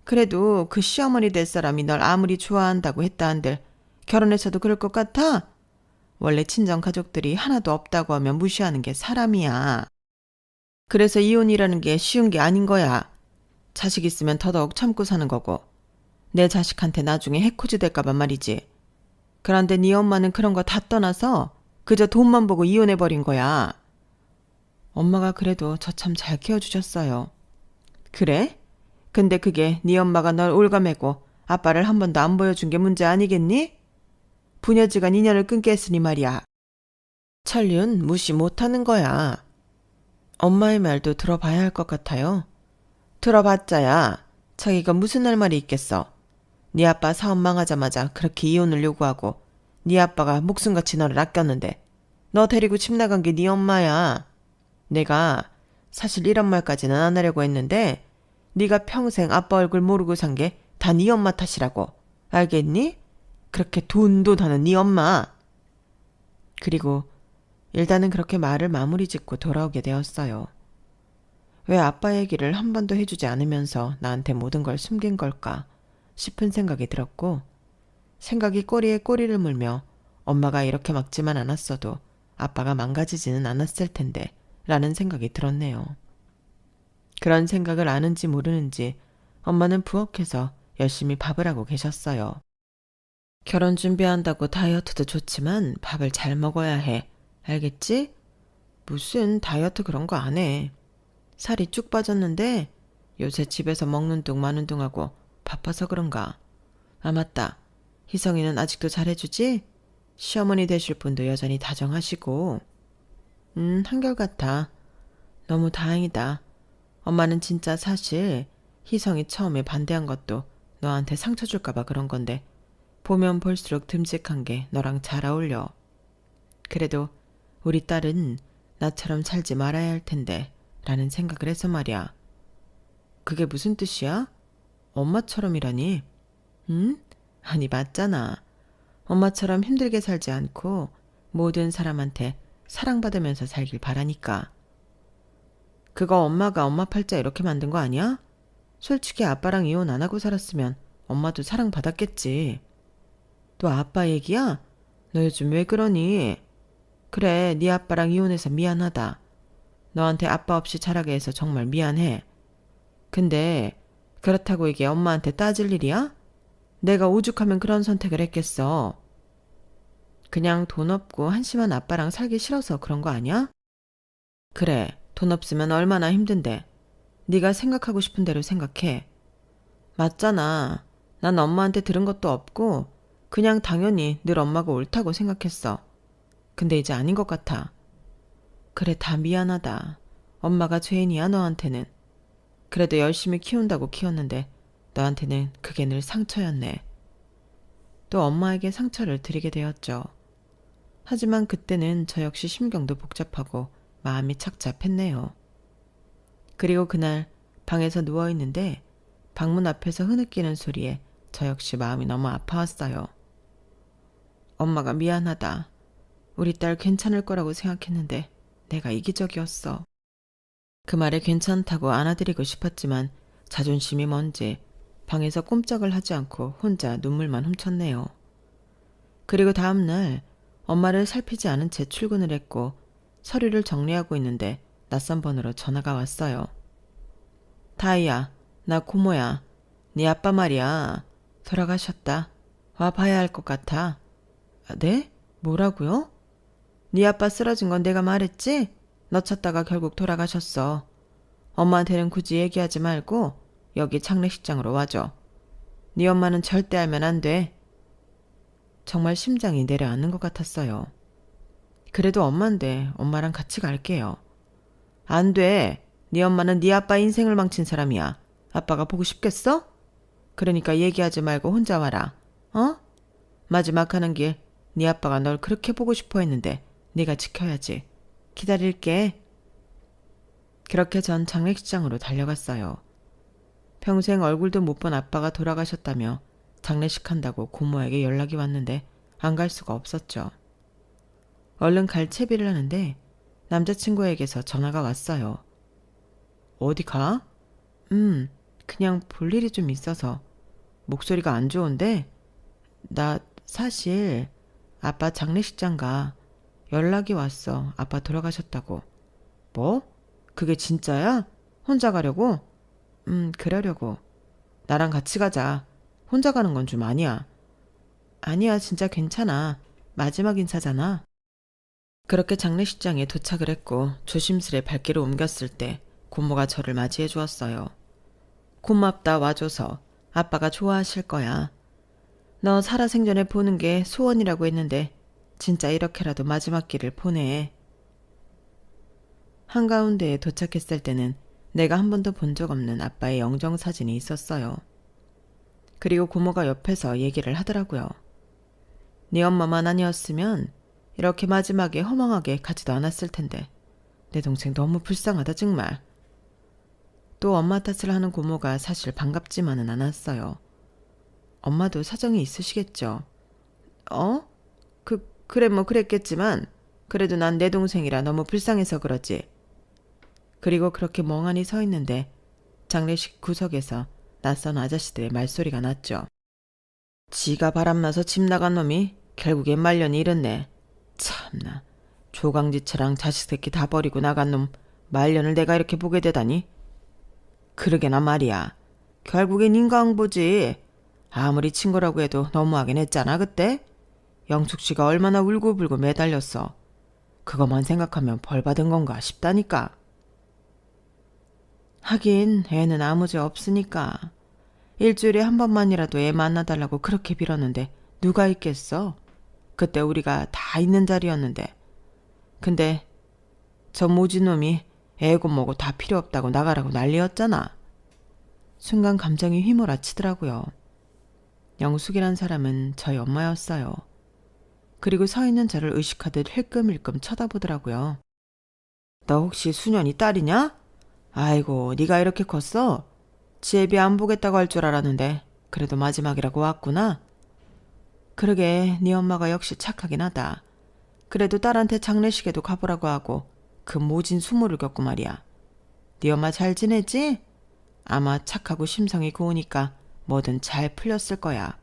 그래도 그 시어머니 될 사람이 널 아무리 좋아한다고 했다 한들 결혼해서도 그럴 것 같아? 원래 친정 가족들이 하나도 없다고 하면 무시하는 게 사람이야. 그래서 이혼이라는 게 쉬운 게 아닌 거야. 자식 있으면 더더욱 참고 사는 거고. 내 자식한테 나중에 해코지 될까봐 말이지. 그런데 네 엄마는 그런 거 다 떠나서 그저 돈만 보고 이혼해버린 거야. 엄마가 그래도 저 참 잘 키워주셨어요. 그래? 근데 그게 네 엄마가 널 올가매고 아빠를 한 번도 안 보여준 게 문제 아니겠니? 부녀지간 인연을 끊게 했으니 말이야. 천륜 무시 못하는 거야. 엄마의 말도 들어봐야 할 것 같아요. 들어봤자야. 자기가 무슨 할 말이 있겠어. 네 아빠 사업 망하자마자 그렇게 이혼을 요구하고 네 아빠가 목숨같이 너를 아꼈는데 너 데리고 집 나간 게 네 엄마야. 내가 사실 이런 말까지는 안 하려고 했는데 네가 평생 아빠 얼굴 모르고 산 게 다 네 엄마 탓이라고. 알겠니? 그렇게 돈하는 네 엄마. 그리고 일단은 그렇게 말을 마무리 짓고 돌아오게 되었어요. 왜 아빠 얘기를 한 번도 해주지 않으면서 나한테 모든 걸 숨긴 걸까 싶은 생각이 들었고, 생각이 꼬리에 꼬리를 물며 엄마가 이렇게 막지만 않았어도 아빠가 망가지지는 않았을 텐데 라는 생각이 들었네요. 그런 생각을 아는지 모르는지 엄마는 부엌에서 열심히 밥을 하고 계셨어요. 결혼 준비한다고 다이어트도 좋지만 밥을 잘 먹어야 해. 알겠지? 무슨 다이어트 그런 거 안 해. 살이 쭉 빠졌는데 요새 집에서 먹는 둥 마는 둥 하고 바빠서 그런가. 아 맞다. 희성이는 아직도 잘해주지? 시어머니 되실 분도 여전히 다정하시고. 한결같아. 너무 다행이다. 엄마는 진짜 사실 희성이 처음에 반대한 것도 너한테 상처 줄까봐 그런 건데 보면 볼수록 듬직한 게 너랑 잘 어울려. 그래도 우리 딸은 나처럼 살지 말아야 할 텐데 라는 생각을 해서 말이야. 그게 무슨 뜻이야? 엄마처럼이라니? 응? 아니 맞잖아. 엄마처럼 힘들게 살지 않고 모든 사람한테 사랑받으면서 살길 바라니까. 그거 엄마가 엄마 팔자 이렇게 만든 거 아니야? 솔직히 아빠랑 이혼 안 하고 살았으면 엄마도 사랑받았겠지. 또 아빠 얘기야? 너 요즘 왜 그러니? 그래, 네 아빠랑 이혼해서 미안하다. 너한테 아빠 없이 자라게 해서 정말 미안해. 근데 그렇다고 이게 엄마한테 따질 일이야? 내가 오죽하면 그런 선택을 했겠어. 그냥 돈 없고 한심한 아빠랑 살기 싫어서 그런 거 아니야? 그래, 돈 없으면 얼마나 힘든데. 네가 생각하고 싶은 대로 생각해. 맞잖아. 난 엄마한테 들은 것도 없고 그냥 당연히 늘 엄마가 옳다고 생각했어. 근데 이제 아닌 것 같아. 그래, 다 미안하다. 엄마가 죄인이야 너한테는. 그래도 열심히 키운다고 키웠는데 너한테는 그게 늘 상처였네. 또 엄마에게 상처를 드리게 되었죠. 하지만 그때는 저 역시 심경도 복잡하고 마음이 착잡했네요. 그리고 그날 방에서 누워있는데 방문 앞에서 흐느끼는 소리에 저 역시 마음이 너무 아파왔어요. 엄마가 미안하다. 우리 딸 괜찮을 거라고 생각했는데 내가 이기적이었어. 그 말에 괜찮다고 안아드리고 싶었지만 자존심이 뭔지 방에서 꼼짝을 하지 않고 혼자 눈물만 훔쳤네요. 그리고 다음날 엄마를 살피지 않은 채 출근을 했고 서류를 정리하고 있는데 낯선 번호로 전화가 왔어요. 다이야, 나 고모야. 네 아빠 말이야. 돌아가셨다. 와 봐야 할 것 같아. 네? 뭐라고요? 네 아빠 쓰러진 건 내가 말했지? 너 찾다가 결국 돌아가셨어. 엄마한테는 굳이 얘기하지 말고 여기 장례식장으로 와줘. 네 엄마는 절대 알면 안 돼. 정말 심장이 내려앉는 것 같았어요. 그래도 엄마인데 엄마랑 같이 갈게요. 안 돼. 네 엄마는 네 아빠 인생을 망친 사람이야. 아빠가 보고 싶겠어? 그러니까 얘기하지 말고 혼자 와라. 어? 마지막 가는 길 네 아빠가 널 그렇게 보고 싶어 했는데 네가 지켜야지. 기다릴게. 그렇게 전 장례식장으로 달려갔어요. 평생 얼굴도 못 본 아빠가 돌아가셨다며 장례식 한다고 고모에게 연락이 왔는데 안 갈 수가 없었죠. 얼른 갈 채비를 하는데 남자친구에게서 전화가 왔어요. 어디 가? 그냥 볼 일이 좀 있어서. 목소리가 안 좋은데? 나 사실 아빠 장례식장 가. 연락이 왔어. 아빠 돌아가셨다고. 뭐? 그게 진짜야? 혼자 가려고? 그러려고. 나랑 같이 가자. 혼자 가는 건 좀 아니야. 아니야, 진짜 괜찮아. 마지막 인사잖아. 그렇게 장례식장에 도착을 했고 조심스레 발길을 옮겼을 때 고모가 저를 맞이해 주었어요. 고맙다 와줘서. 아빠가 좋아하실 거야. 너 살아생전에 보는 게 소원이라고 했는데 진짜 이렇게라도 마지막 길을 보내. 한가운데에 도착했을 때는 내가 한 번도 본 적 없는 아빠의 영정사진이 있었어요. 그리고 고모가 옆에서 얘기를 하더라고요. 네 엄마만 아니었으면 이렇게 마지막에 허망하게 가지도 않았을 텐데 내 동생 너무 불쌍하다 정말. 또 엄마 탓을 하는 고모가 사실 반갑지만은 않았어요. 엄마도 사정이 있으시겠죠. 그래 뭐 그랬겠지만 그래도 난 내 동생이라 너무 불쌍해서 그러지. 그리고 그렇게 멍하니 서 있는데 장례식 구석에서 낯선 아저씨들의 말소리가 났죠. 지가 바람나서 집 나간 놈이 결국엔 말년이 이렇네. 참나, 조강지처랑 자식 새끼 다 버리고 나간 놈 말년을 내가 이렇게 보게 되다니. 그러게나 말이야. 결국엔 인과응보지. 아무리 친구라고 해도 너무하긴 했잖아 그때. 영숙 씨가 얼마나 울고불고 매달렸어. 그것만 생각하면 벌 받은 건가 싶다니까. 하긴 애는 아무 죄 없으니까. 일주일에 한 번만이라도 애 만나달라고 그렇게 빌었는데 누가 있겠어. 그때 우리가 다 있는 자리였는데. 근데 저 모진놈이 애고 뭐고 다 필요 없다고 나가라고 난리였잖아. 순간 감정이 휘몰아치더라고요. 영숙이란 사람은 저희 엄마였어요. 그리고 서 있는 저를 의식하듯 힐끔힐끔 쳐다보더라고요. 너 혹시 수년이 딸이냐? 아이고, 네가 이렇게 컸어? 지 애비 안 보겠다고 할 줄 알았는데 그래도 마지막이라고 왔구나. 그러게 네 엄마가 역시 착하긴 하다. 그래도 딸한테 장례식에도 가보라고 하고 그 모진 수모를 겪고 말이야. 네 엄마 잘 지내지? 아마 착하고 심성이 고우니까 뭐든 잘 풀렸을 거야.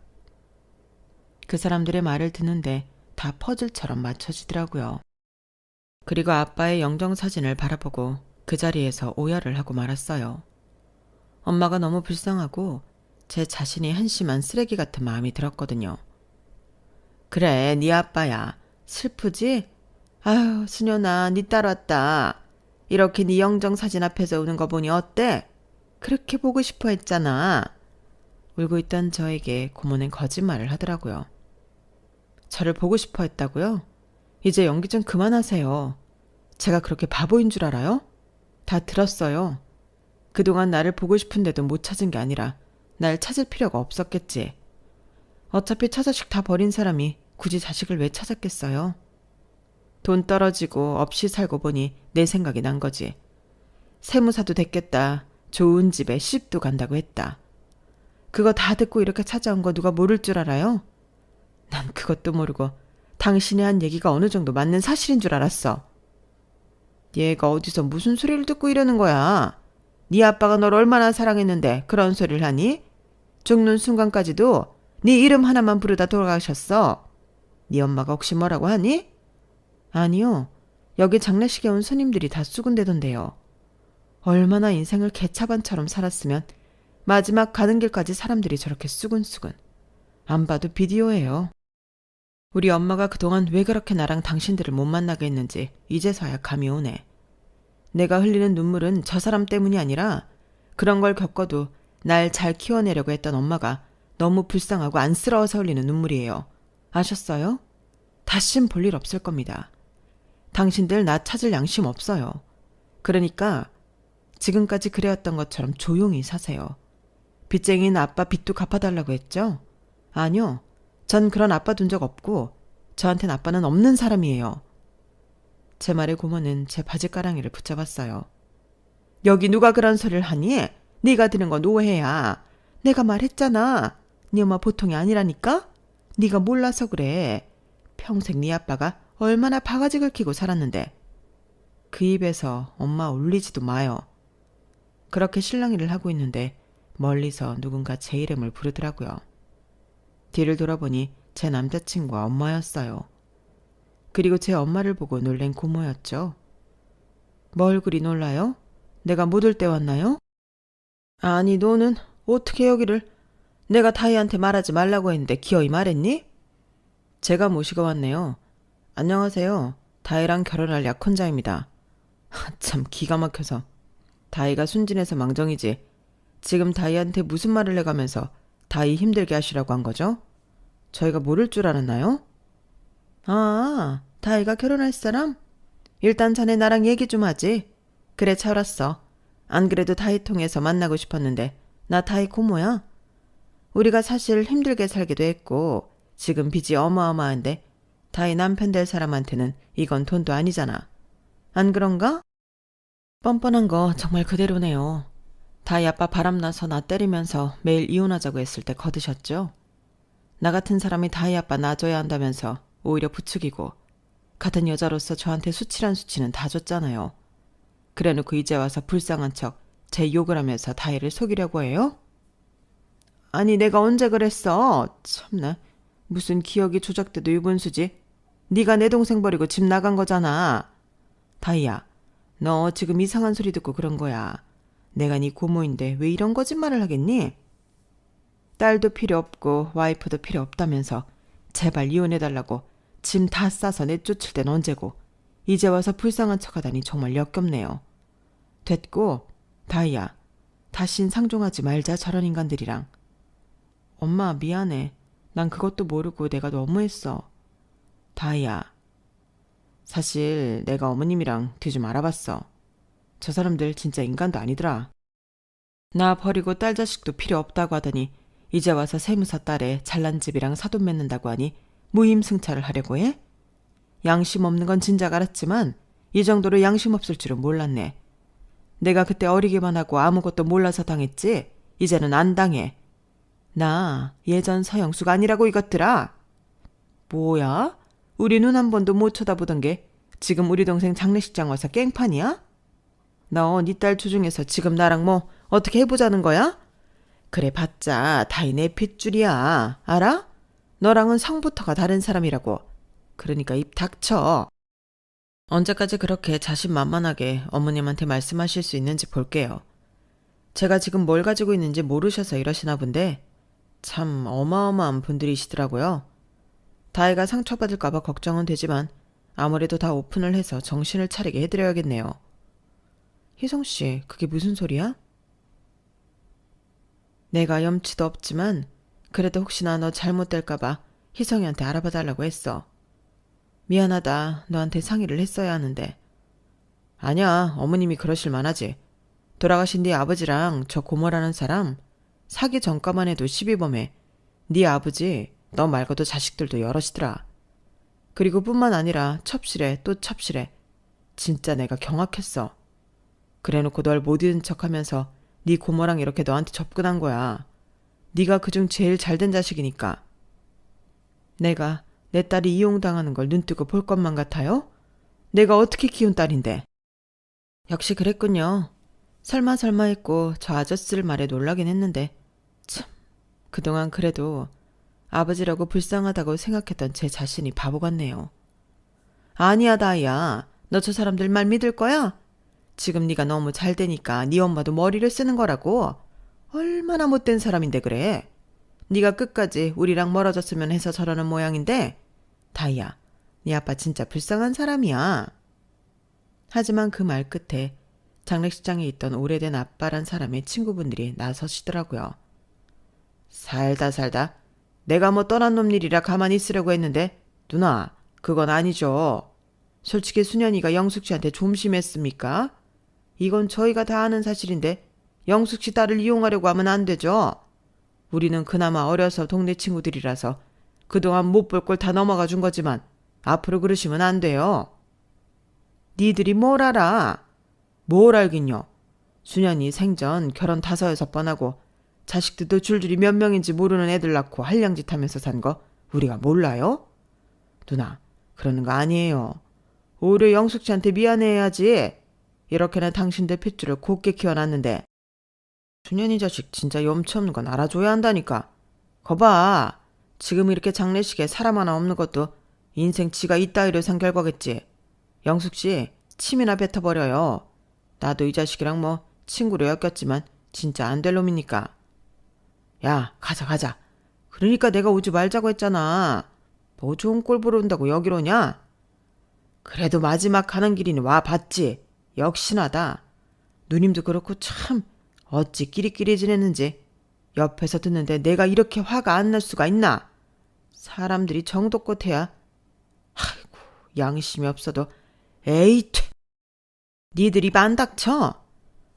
그 사람들의 말을 듣는데 다 퍼즐처럼 맞춰지더라고요. 그리고 아빠의 영정사진을 바라보고 그 자리에서 오열을 하고 말았어요. 엄마가 너무 불쌍하고 제 자신이 한심한 쓰레기 같은 마음이 들었거든요. 그래, 네 아빠야. 슬프지? 아유, 수년아, 네 딸 왔다. 이렇게 네 영정사진 앞에서 우는 거 보니 어때? 그렇게 보고 싶어 했잖아. 울고 있던 저에게 고모는 거짓말을 하더라고요. 저를 보고 싶어 했다고요? 이제 연기 좀 그만하세요. 제가 그렇게 바보인 줄 알아요? 다 들었어요. 그동안 나를 보고 싶은데도 못 찾은 게 아니라 날 찾을 필요가 없었겠지. 어차피 처자식 다 버린 사람이 굳이 자식을 왜 찾았겠어요? 돈 떨어지고 없이 살고 보니 내 생각이 난 거지. 세무사도 됐겠다. 좋은 집에 시집도 간다고 했다. 그거 다 듣고 이렇게 찾아온 거 누가 모를 줄 알아요? 난 그것도 모르고 당신이 한 얘기가 어느 정도 맞는 사실인 줄 알았어. 얘가 어디서 무슨 소리를 듣고 이러는 거야. 네 아빠가 널 얼마나 사랑했는데 그런 소리를 하니? 죽는 순간까지도 네 이름 하나만 부르다 돌아가셨어. 네 엄마가 혹시 뭐라고 하니? 아니요. 여기 장례식에 온 손님들이 다 수군대던데요. 얼마나 인생을 개차반처럼 살았으면 마지막 가는 길까지 사람들이 저렇게 수군수군. 안 봐도 비디오예요. 우리 엄마가 그동안 왜 그렇게 나랑 당신들을 못 만나게 했는지 이제서야 감이 오네. 내가 흘리는 눈물은 저 사람 때문이 아니라 그런 걸 겪어도 날 잘 키워내려고 했던 엄마가 너무 불쌍하고 안쓰러워서 흘리는 눈물이에요. 아셨어요? 다신 볼 일 없을 겁니다. 당신들 나 찾을 양심 없어요. 그러니까 지금까지 그래왔던 것처럼 조용히 사세요. 빚쟁이는 아빠 빚도 갚아달라고 했죠? 아니요. 전 그런 아빠 둔 적 없고 저한텐 아빠는 없는 사람이에요. 제 말에 고모는 제 바지가랑이를 붙잡았어요. 여기 누가 그런 소리를 하니? 네가 들은 건 오해야. 내가 말했잖아. 네 엄마 보통이 아니라니까? 네가 몰라서 그래. 평생 네 아빠가 얼마나 바가지 긁히고 살았는데. 그 입에서 엄마 울리지도 마요. 그렇게 실랑이를 하고 있는데 멀리서 누군가 제 이름을 부르더라고요. 뒤를 돌아보니 제 남자친구와 엄마였어요. 그리고 제 엄마를 보고 놀란 고모였죠. 뭘 그리 놀라요? 내가 못 올 때 왔나요? 아니 너는 어떻게 여기를... 내가 다희한테 말하지 말라고 했는데 기어이 말했니? 제가 모시고 왔네요. 안녕하세요. 다희랑 결혼할 약혼자입니다. 참 기가 막혀서. 다희가 순진해서 망정이지. 지금 다희한테 무슨 말을 해가면서 다희 힘들게 하시라고 한 거죠? 저희가 모를 줄 알았나요? 아, 다희가 결혼할 사람? 일단 자네 나랑 얘기 좀 하지. 그래 잘 왔어. 안 그래도 다희 통해서 만나고 싶었는데 나 다희 고모야. 우리가 사실 힘들게 살기도 했고 지금 빚이 어마어마한데 다희 남편 될 사람한테는 이건 돈도 아니잖아. 안 그런가? 뻔뻔한 거 정말 그대로네요. 다희 아빠 바람나서 나 때리면서 매일 이혼하자고 했을 때 거드셨죠? 나 같은 사람이 다희 아빠 놔줘야 한다면서 오히려 부추기고 같은 여자로서 저한테 수치란 수치는 다 줬잖아요. 그래놓고 이제 와서 불쌍한 척 제 욕을 하면서 다희를 속이려고 해요? 아니 내가 언제 그랬어? 참나. 무슨 기억이 조작돼도 유분수지. 네가 내 동생 버리고 집 나간 거잖아. 다희야, 너 지금 이상한 소리 듣고 그런 거야. 내가 네 고모인데 왜 이런 거짓말을 하겠니? 딸도 필요 없고 와이프도 필요 없다면서 제발 이혼해달라고 짐 다 싸서 내쫓을 땐 언제고 이제 와서 불쌍한 척하다니 정말 역겹네요. 됐고 다희야, 다신 상종하지 말자 저런 인간들이랑. 엄마 미안해. 난 그것도 모르고 내가 너무했어. 다희야, 사실 내가 어머님이랑 뒤 좀 알아봤어. 저 사람들 진짜 인간도 아니더라. 나 버리고 딸 자식도 필요 없다고 하더니 이제 와서 세무사 딸에 잘난 집이랑 사돈 맺는다고 하니 무임승차를 하려고 해? 양심 없는 건 진작 알았지만 이 정도로 양심 없을 줄은 몰랐네. 내가 그때 어리기만 하고 아무것도 몰라서 당했지 이제는 안 당해. 나 예전 서영수가 아니라고 이것들아. 뭐야? 우리 눈 한 번도 못 쳐다보던 게 지금 우리 동생 장례식장 와서 깽판이야? 너 네 딸 주중에서 지금 나랑 뭐 어떻게 해보자는 거야? 그래 봤자 다이 내 핏줄이야. 알아? 너랑은 성부터가 다른 사람이라고. 그러니까 입 닥쳐. 언제까지 그렇게 자신만만하게 어머님한테 말씀하실 수 있는지 볼게요. 제가 지금 뭘 가지고 있는지 모르셔서 이러시나 본데 참 어마어마한 분들이시더라고요. 다혜가 상처받을까봐 걱정은 되지만 아무래도 다 오픈을 해서 정신을 차리게 해드려야겠네요. 희성씨, 그게 무슨 소리야? 내가 염치도 없지만 그래도 혹시나 너 잘못될까봐 희성이한테 알아봐달라고 했어. 미안하다. 너한테 상의를 했어야 하는데. 아니야. 어머님이 그러실 만하지. 돌아가신 네 아버지랑 저 고모라는 사람 사기 전까만 해도 시비범해. 네 아버지 너 말고도 자식들도 여럿이더라. 그리고 뿐만 아니라 첩실해 또 첩실해. 진짜 내가 경악했어. 그래놓고 널 못 잊은 척하면서 네 고모랑 이렇게 너한테 접근한 거야. 네가 그중 제일 잘된 자식이니까. 내가 내 딸이 이용당하는 걸 눈뜨고 볼 것만 같아요? 내가 어떻게 키운 딸인데. 역시 그랬군요. 설마 했고 저 아저씨를 말에 놀라긴 했는데 참, 그동안 그래도 아버지라고 불쌍하다고 생각했던 제 자신이 바보 같네요. 아니야 다희야. 너 저 사람들 말 믿을 거야? 지금 네가 너무 잘 되니까 네 엄마도 머리를 쓰는 거라고. 얼마나 못된 사람인데 그래. 네가 끝까지 우리랑 멀어졌으면 해서 저러는 모양인데 다희야, 네 아빠 진짜 불쌍한 사람이야. 하지만 그 말 끝에 장례식장에 있던 오래된 아빠란 사람의 친구분들이 나서시더라고요. 살다 내가 뭐 떠난 놈 일이라 가만히 있으려고 했는데 누나, 그건 아니죠. 솔직히 수년이가 영숙 씨한테 좀 심했습니까? 이건 저희가 다 아는 사실인데 영숙 씨 딸을 이용하려고 하면 안 되죠. 우리는 그나마 어려서 동네 친구들이라서 그동안 못 볼 걸 다 넘어가 준 거지만 앞으로 그러시면 안 돼요. 니들이 뭘 알아? 뭘 알긴요. 수년이 생전 결혼 5-6번 하고 자식들도 줄줄이 몇 명인지 모르는 애들 낳고 한량짓 하면서 산 거 우리가 몰라요? 누나, 그러는 거 아니에요. 오히려 영숙 씨한테 미안해야지. 이렇게나 당신들 핏줄을 곱게 키워놨는데. 준현이 자식 진짜 염치 없는 건 알아줘야 한다니까. 거봐. 지금 이렇게 장례식에 사람 하나 없는 것도 인생 지가 이따위로 산 결과겠지. 영숙 씨 침이나 뱉어버려요. 나도 이 자식이랑 뭐 친구로 엮였지만 진짜 안 될 놈이니까. 야, 가자. 그러니까 내가 오지 말자고 했잖아. 뭐 좋은 꼴 보러 온다고 여기로 오냐? 그래도 마지막 가는 길이니 와봤지. 역시나다. 누님도 그렇고 참 어찌 끼리끼리 지냈는지 옆에서 듣는데 내가 이렇게 화가 안 날 수가 있나? 사람들이 정도껏 해야. 아이고, 양심이 없어도. 에이, 니들이 안 닥쳐.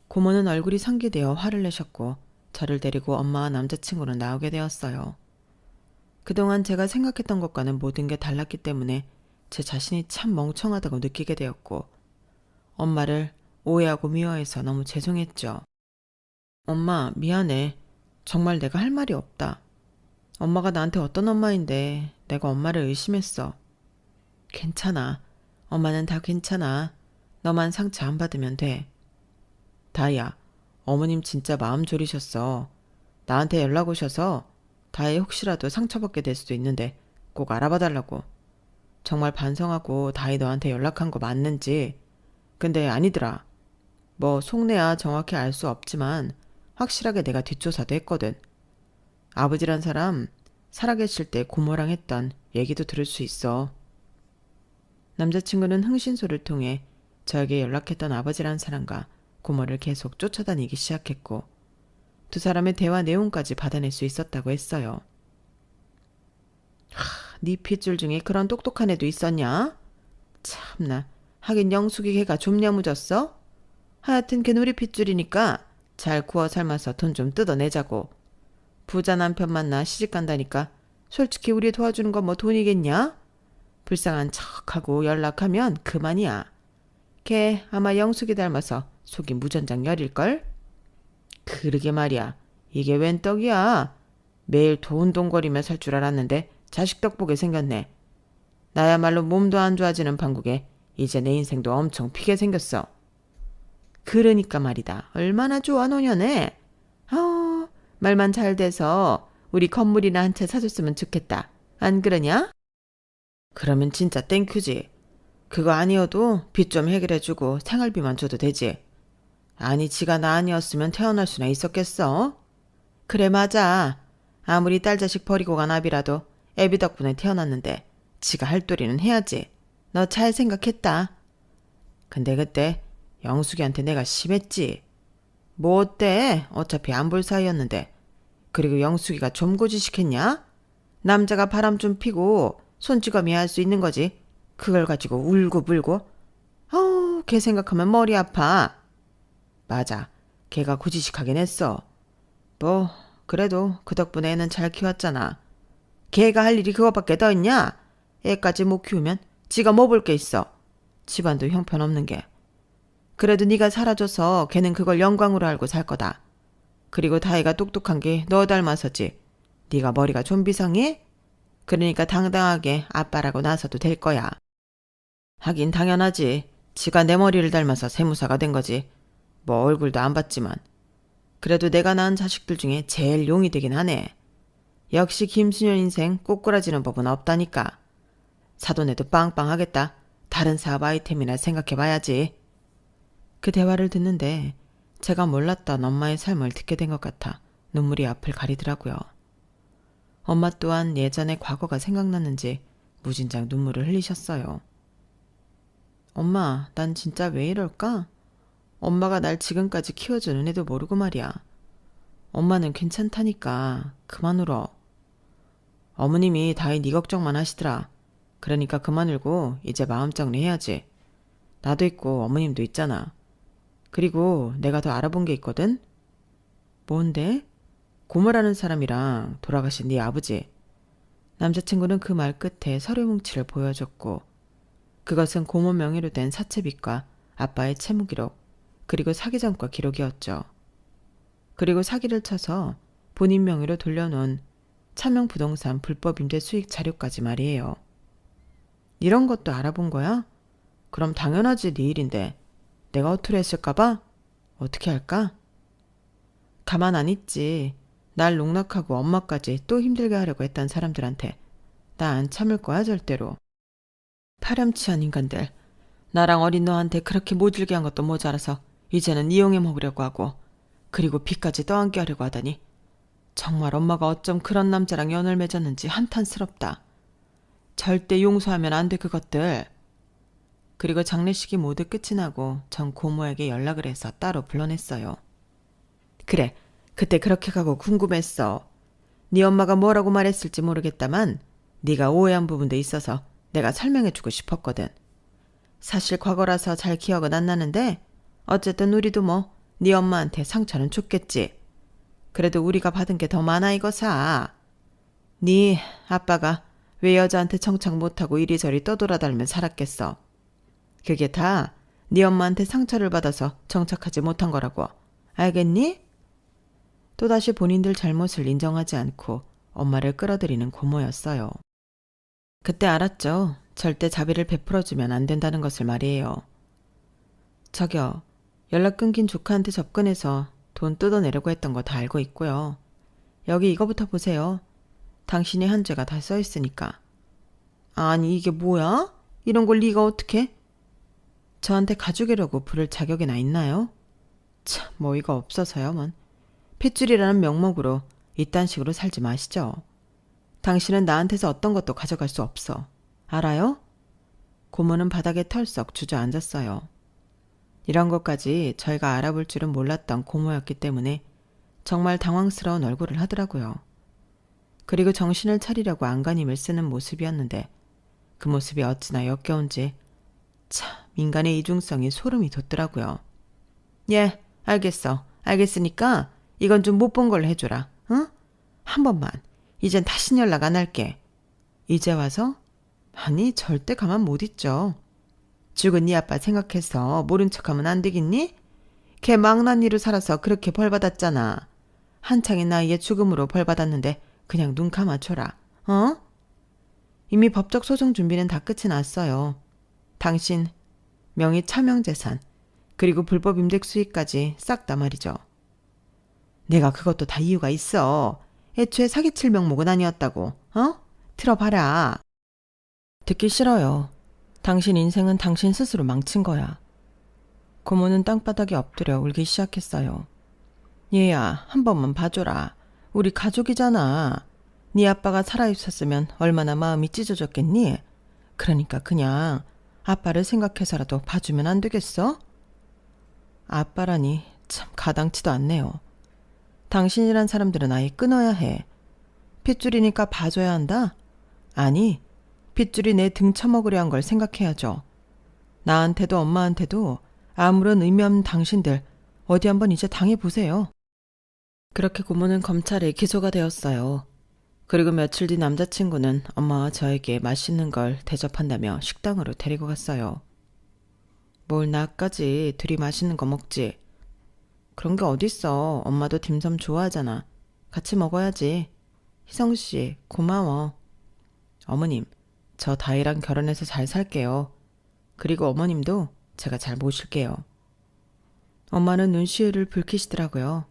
고모는 얼굴이 상기되어 화를 내셨고 저를 데리고 엄마와 남자친구는 나오게 되었어요. 그동안 제가 생각했던 것과는 모든 게 달랐기 때문에 제 자신이 참 멍청하다고 느끼게 되었고 엄마를 오해하고 미워해서 너무 죄송했죠. 엄마, 미안해. 정말 내가 할 말이 없다. 엄마가 나한테 어떤 엄마인데 내가 엄마를 의심했어. 괜찮아. 엄마는 다 괜찮아. 너만 상처 안 받으면 돼. 다희야, 어머님 진짜 마음 졸이셨어. 나한테 연락 오셔서 다희 혹시라도 상처받게 될 수도 있는데 꼭 알아봐 달라고. 정말 반성하고 다희 너한테 연락한 거 맞는지. 근데 아니더라. 뭐 속내야 정확히 알 수 없지만 확실하게 내가 뒷조사도 했거든. 아버지란 사람 살아계실 때 고모랑 했던 얘기도 들을 수 있어. 남자친구는 흥신소를 통해 저에게 연락했던 아버지란 사람과 고모를 계속 쫓아다니기 시작했고 두 사람의 대화 내용까지 받아낼 수 있었다고 했어요. 네 핏줄 중에 그런 똑똑한 애도 있었냐? 참나, 하긴 영숙이 걔가 좀 야무졌어? 하여튼 걔 우리 핏줄이니까 잘 구워 삶아서 돈 좀 뜯어내자고. 부자 남편 만나 시집 간다니까 솔직히 우리 도와주는 건 뭐 돈이겠냐? 불쌍한 척하고 연락하면 그만이야. 걔 아마 영숙이 닮아서 속이 무전장 열일걸? 그러게 말이야. 이게 웬 떡이야. 매일 돈돈거리며 살 줄 알았는데 자식 덕 보게 생겼네. 나야말로 몸도 안 좋아지는 판국에 이제 내 인생도 엄청 피게 생겼어. 그러니까 말이다. 얼마나 좋아 노년에. 말만 잘 돼서 우리 건물이나 한 채 사줬으면 좋겠다. 안 그러냐? 그러면 진짜 땡큐지. 그거 아니어도 빚 좀 해결해주고 생활비만 줘도 되지. 아니 지가 나 아니었으면 태어날 수나 있었겠어? 그래 맞아. 아무리 딸 자식 버리고 간 아비라도 애비 덕분에 태어났는데 지가 할 도리는 해야지. 너 잘 생각했다. 근데 그때 영숙이한테 내가 심했지. 뭐 어때? 어차피 안 볼 사이였는데. 그리고 영숙이가 좀고지식했냐? 남자가 바람 좀 피고 손찌검이 할 수 있는 거지. 그걸 가지고 울고 불고. 걔 생각하면 머리 아파. 맞아. 걔가 고지식하긴 했어. 뭐 그래도 그 덕분에 애는 잘 키웠잖아. 걔가 할 일이 그것밖에 더 있냐? 애까지 못 키우면 지가 뭐 볼 게 있어. 집안도 형편없는 게. 그래도 네가 살아줘서 걔는 그걸 영광으로 알고 살 거다. 그리고 다혜가 똑똑한 게 너 닮아서지. 네가 머리가 좀 비상해? 그러니까 당당하게 아빠라고 나서도 될 거야. 하긴 당연하지. 지가 내 머리를 닮아서 세무사가 된 거지. 뭐 얼굴도 안 봤지만. 그래도 내가 낳은 자식들 중에 제일 용이 되긴 하네. 역시 김수년 인생 꼬꾸라지는 법은 없다니까. 사돈에도 빵빵하겠다. 다른 사업 아이템이나 생각해봐야지. 그 대화를 듣는데 제가 몰랐던 엄마의 삶을 듣게 된 것 같아 눈물이 앞을 가리더라고요. 엄마 또한 예전의 과거가 생각났는지 무진장 눈물을 흘리셨어요. 엄마, 난 진짜 왜 이럴까? 엄마가 날 지금까지 키워준 은혜도 모르고 말이야. 엄마는 괜찮다니까. 그만 울어. 어머님이 다이 네 걱정만 하시더라. 그러니까 그만 울고 이제 마음 정리해야지. 나도 있고 어머님도 있잖아. 그리고 내가 더 알아본 게 있거든? 뭔데? 고모라는 사람이랑 돌아가신 네 아버지. 남자친구는 그 말 끝에 서류 뭉치를 보여줬고 그것은 고모 명의로 된 사채빚과 아빠의 채무기록 그리고 사기 전과 기록이었죠. 그리고 사기를 쳐서 본인 명의로 돌려놓은 차명 부동산 불법 임대 수익 자료까지 말이에요. 이런 것도 알아본 거야? 그럼 당연하지 네 일인데. 내가 허투루 했을까봐? 어떻게 할까? 가만 안 있지. 날 농락하고 엄마까지 또 힘들게 하려고 했던 사람들한테 나 안 참을 거야 절대로. 파렴치한 인간들. 나랑 어린 너한테 그렇게 모질게 한 것도 모자라서 이제는 이용해 먹으려고 하고 그리고 빚까지 떠안게 하려고 하다니. 정말 엄마가 어쩜 그런 남자랑 연을 맺었는지 한탄스럽다. 절대 용서하면 안 돼 그것들. 그리고 장례식이 모두 끝이 나고 전 고모에게 연락을 해서 따로 불러냈어요. 그래, 그때 그렇게 가고 궁금했어. 네 엄마가 뭐라고 말했을지 모르겠다만 네가 오해한 부분도 있어서 내가 설명해주고 싶었거든. 사실 과거라서 잘 기억은 안 나는데 어쨌든 우리도 뭐 네 엄마한테 상처는 줬겠지. 그래도 우리가 받은 게 더 많아 이거사. 네 아빠가 왜 여자한테 청착 못하고 이리저리 떠돌아다니며 살았겠어. 그게 다 네 엄마한테 상처를 받아서 정착하지 못한 거라고. 알겠니? 또다시 본인들 잘못을 인정하지 않고 엄마를 끌어들이는 고모였어요. 그때 알았죠. 절대 자비를 베풀어주면 안 된다는 것을 말이에요. 저기요. 연락 끊긴 조카한테 접근해서 돈 뜯어내려고 했던 거 다 알고 있고요. 여기 이거부터 보세요. 당신이 한 죄가 다 써있으니까. 아니 이게 뭐야? 이런 걸 네가 어떻게? 저한테 가죽이라고 부를 자격이나 있나요? 참 어이가 없어서요. 뭔. 핏줄이라는 명목으로 이딴 식으로 살지 마시죠. 당신은 나한테서 어떤 것도 가져갈 수 없어. 알아요? 고모는 바닥에 털썩 주저앉았어요. 이런 것까지 저희가 알아볼 줄은 몰랐던 고모였기 때문에 정말 당황스러운 얼굴을 하더라고요. 그리고 정신을 차리려고 안간힘을 쓰는 모습이었는데 그 모습이 어찌나 역겨운지 참 인간의 이중성이 소름이 돋더라고요. 예, 알겠어. 알겠으니까 이건 좀 못 본 걸로 해줘라. 응? 한 번만. 이젠 다신 연락 안 할게. 이제 와서? 아니 절대 가만 못 있죠. 죽은 네 아빠 생각해서 모른 척하면 안 되겠니? 걔 망나니로 살아서 그렇게 벌받았잖아. 한창의 나이에 죽음으로 벌받았는데 그냥 눈 감아줘라. 어? 이미 법적 소송 준비는 다 끝이 났어요. 당신 명의 차명재산 그리고 불법 임대 수익까지 싹 다 말이죠. 내가 그것도 다 이유가 있어. 애초에 사기칠 명목은 아니었다고. 어? 들어봐라. 듣기 싫어요. 당신 인생은 당신 스스로 망친 거야. 고모는 땅바닥에 엎드려 울기 시작했어요. 얘야, 한 번만 봐줘라. 우리 가족이잖아. 네 아빠가 살아있었으면 얼마나 마음이 찢어졌겠니? 그러니까 그냥 아빠를 생각해서라도 봐주면 안 되겠어? 아빠라니 참 가당치도 않네요. 당신이란 사람들은 아예 끊어야 해. 핏줄이니까 봐줘야 한다? 아니, 핏줄이 내 등 쳐먹으려 한 걸 생각해야죠. 나한테도 엄마한테도 아무런 의미 없는 당신들 어디 한번 이제 당해보세요. 그렇게 고모는 검찰에 기소가 되었어요. 그리고 며칠 뒤 남자친구는 엄마와 저에게 맛있는 걸 대접한다며 식당으로 데리고 갔어요. 뭘 나까지 둘이 맛있는 거 먹지. 그런 게 어딨어. 엄마도 딤섬 좋아하잖아. 같이 먹어야지. 희성씨 고마워. 어머님 저 다희랑 결혼해서 잘 살게요. 그리고 어머님도 제가 잘 모실게요. 엄마는 눈시울을 붉히시더라고요.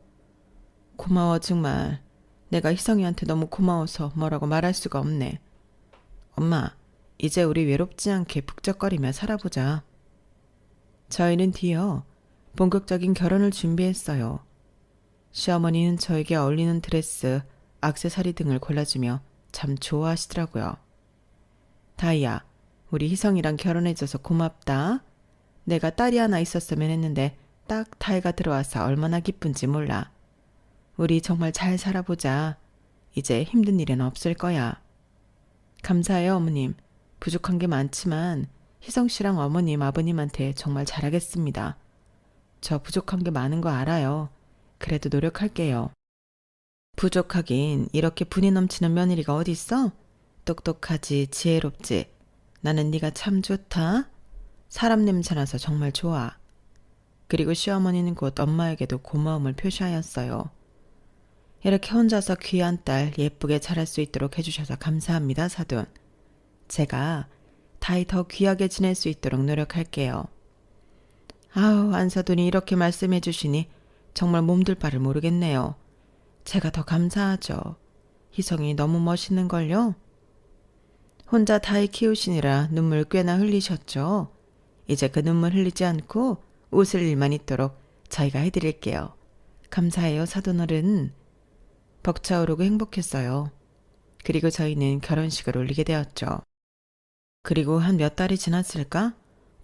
고마워 정말. 내가 희성이한테 너무 고마워서 뭐라고 말할 수가 없네. 엄마 이제 우리 외롭지 않게 북적거리며 살아보자. 저희는 뒤이어 본격적인 결혼을 준비했어요. 시어머니는 저에게 어울리는 드레스, 액세서리 등을 골라주며 참 좋아하시더라고요. 다희야, 우리 희성이랑 결혼해줘서 고맙다. 내가 딸이 하나 있었으면 했는데 딱 다희가 들어와서 얼마나 기쁜지 몰라. 우리 정말 잘 살아보자. 이제 힘든 일은 없을 거야. 감사해요 어머님. 부족한 게 많지만 희성씨랑 어머님, 아버님한테 정말 잘하겠습니다. 저 부족한 게 많은 거 알아요. 그래도 노력할게요. 부족하긴 이렇게 분이 넘치는 며느리가 어디 있어? 똑똑하지, 지혜롭지. 나는 네가 참 좋다. 사람 냄새나서 정말 좋아. 그리고 시어머니는 곧 엄마에게도 고마움을 표시하였어요. 이렇게 혼자서 귀한 딸 예쁘게 자랄 수 있도록 해주셔서 감사합니다, 사돈. 제가 다이 더 귀하게 지낼 수 있도록 노력할게요. 아우, 안사돈이 이렇게 말씀해 주시니 정말 몸둘 바를 모르겠네요. 제가 더 감사하죠. 희성이 너무 멋있는걸요? 혼자 다이 키우시느라 눈물 꽤나 흘리셨죠? 이제 그 눈물 흘리지 않고 웃을 일만 있도록 저희가 해드릴게요. 감사해요, 사돈어른. 벅차오르고 행복했어요. 그리고 저희는 결혼식을 올리게 되었죠. 그리고 한 몇 달이 지났을까?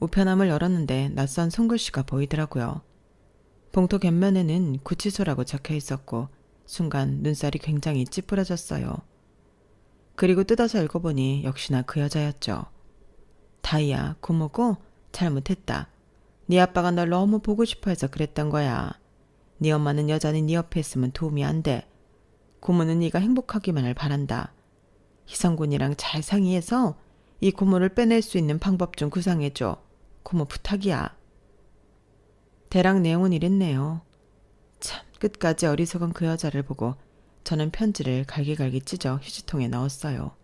우편함을 열었는데 낯선 손글씨가 보이더라고요. 봉투 곁면에는 구치소라고 적혀 있었고 순간 눈살이 굉장히 찌푸려졌어요. 그리고 뜯어서 읽어보니 역시나 그 여자였죠. 다이야, 고모고 잘못했다. 네 아빠가 널 너무 보고 싶어 해서 그랬던 거야. 네 엄마는 여전히 네 옆에 있으면 도움이 안 돼. 고모는 네가 행복하기만을 바란다. 희성군이랑 잘 상의해서 이 고모를 빼낼 수 있는 방법 좀 구상해줘. 고모 부탁이야. 대략 내용은 이랬네요. 참, 끝까지 어리석은 그 여자를 보고 저는 편지를 갈기갈기 찢어 휴지통에 넣었어요.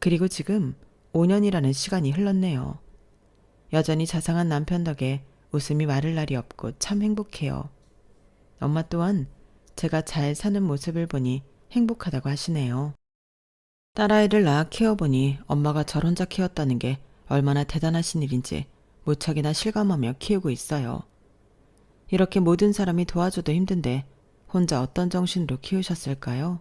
그리고 지금 5년이라는 시간이 흘렀네요. 여전히 자상한 남편 덕에 웃음이 마를 날이 없고 참 행복해요. 엄마 또한 제가 잘 사는 모습을 보니 행복하다고 하시네요. 딸아이를 낳아 키워보니 엄마가 절 혼자 키웠다는 게 얼마나 대단하신 일인지 무척이나 실감하며 키우고 있어요. 이렇게 모든 사람이 도와줘도 힘든데 혼자 어떤 정신으로 키우셨을까요?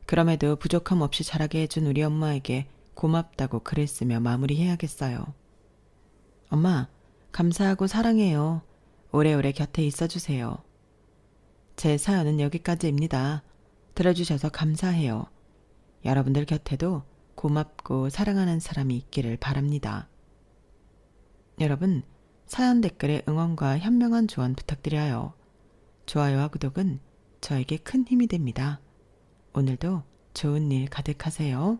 그럼에도 부족함 없이 자라게 해준 우리 엄마에게 고맙다고 글을 쓰며 마무리해야겠어요. 엄마, 감사하고 사랑해요. 오래오래 곁에 있어주세요. 제 사연은 여기까지입니다. 들어주셔서 감사해요. 여러분들 곁에도 고맙고 사랑하는 사람이 있기를 바랍니다. 여러분, 사연 댓글에 응원과 현명한 조언 부탁드려요. 좋아요와 구독은 저에게 큰 힘이 됩니다. 오늘도 좋은 일 가득하세요.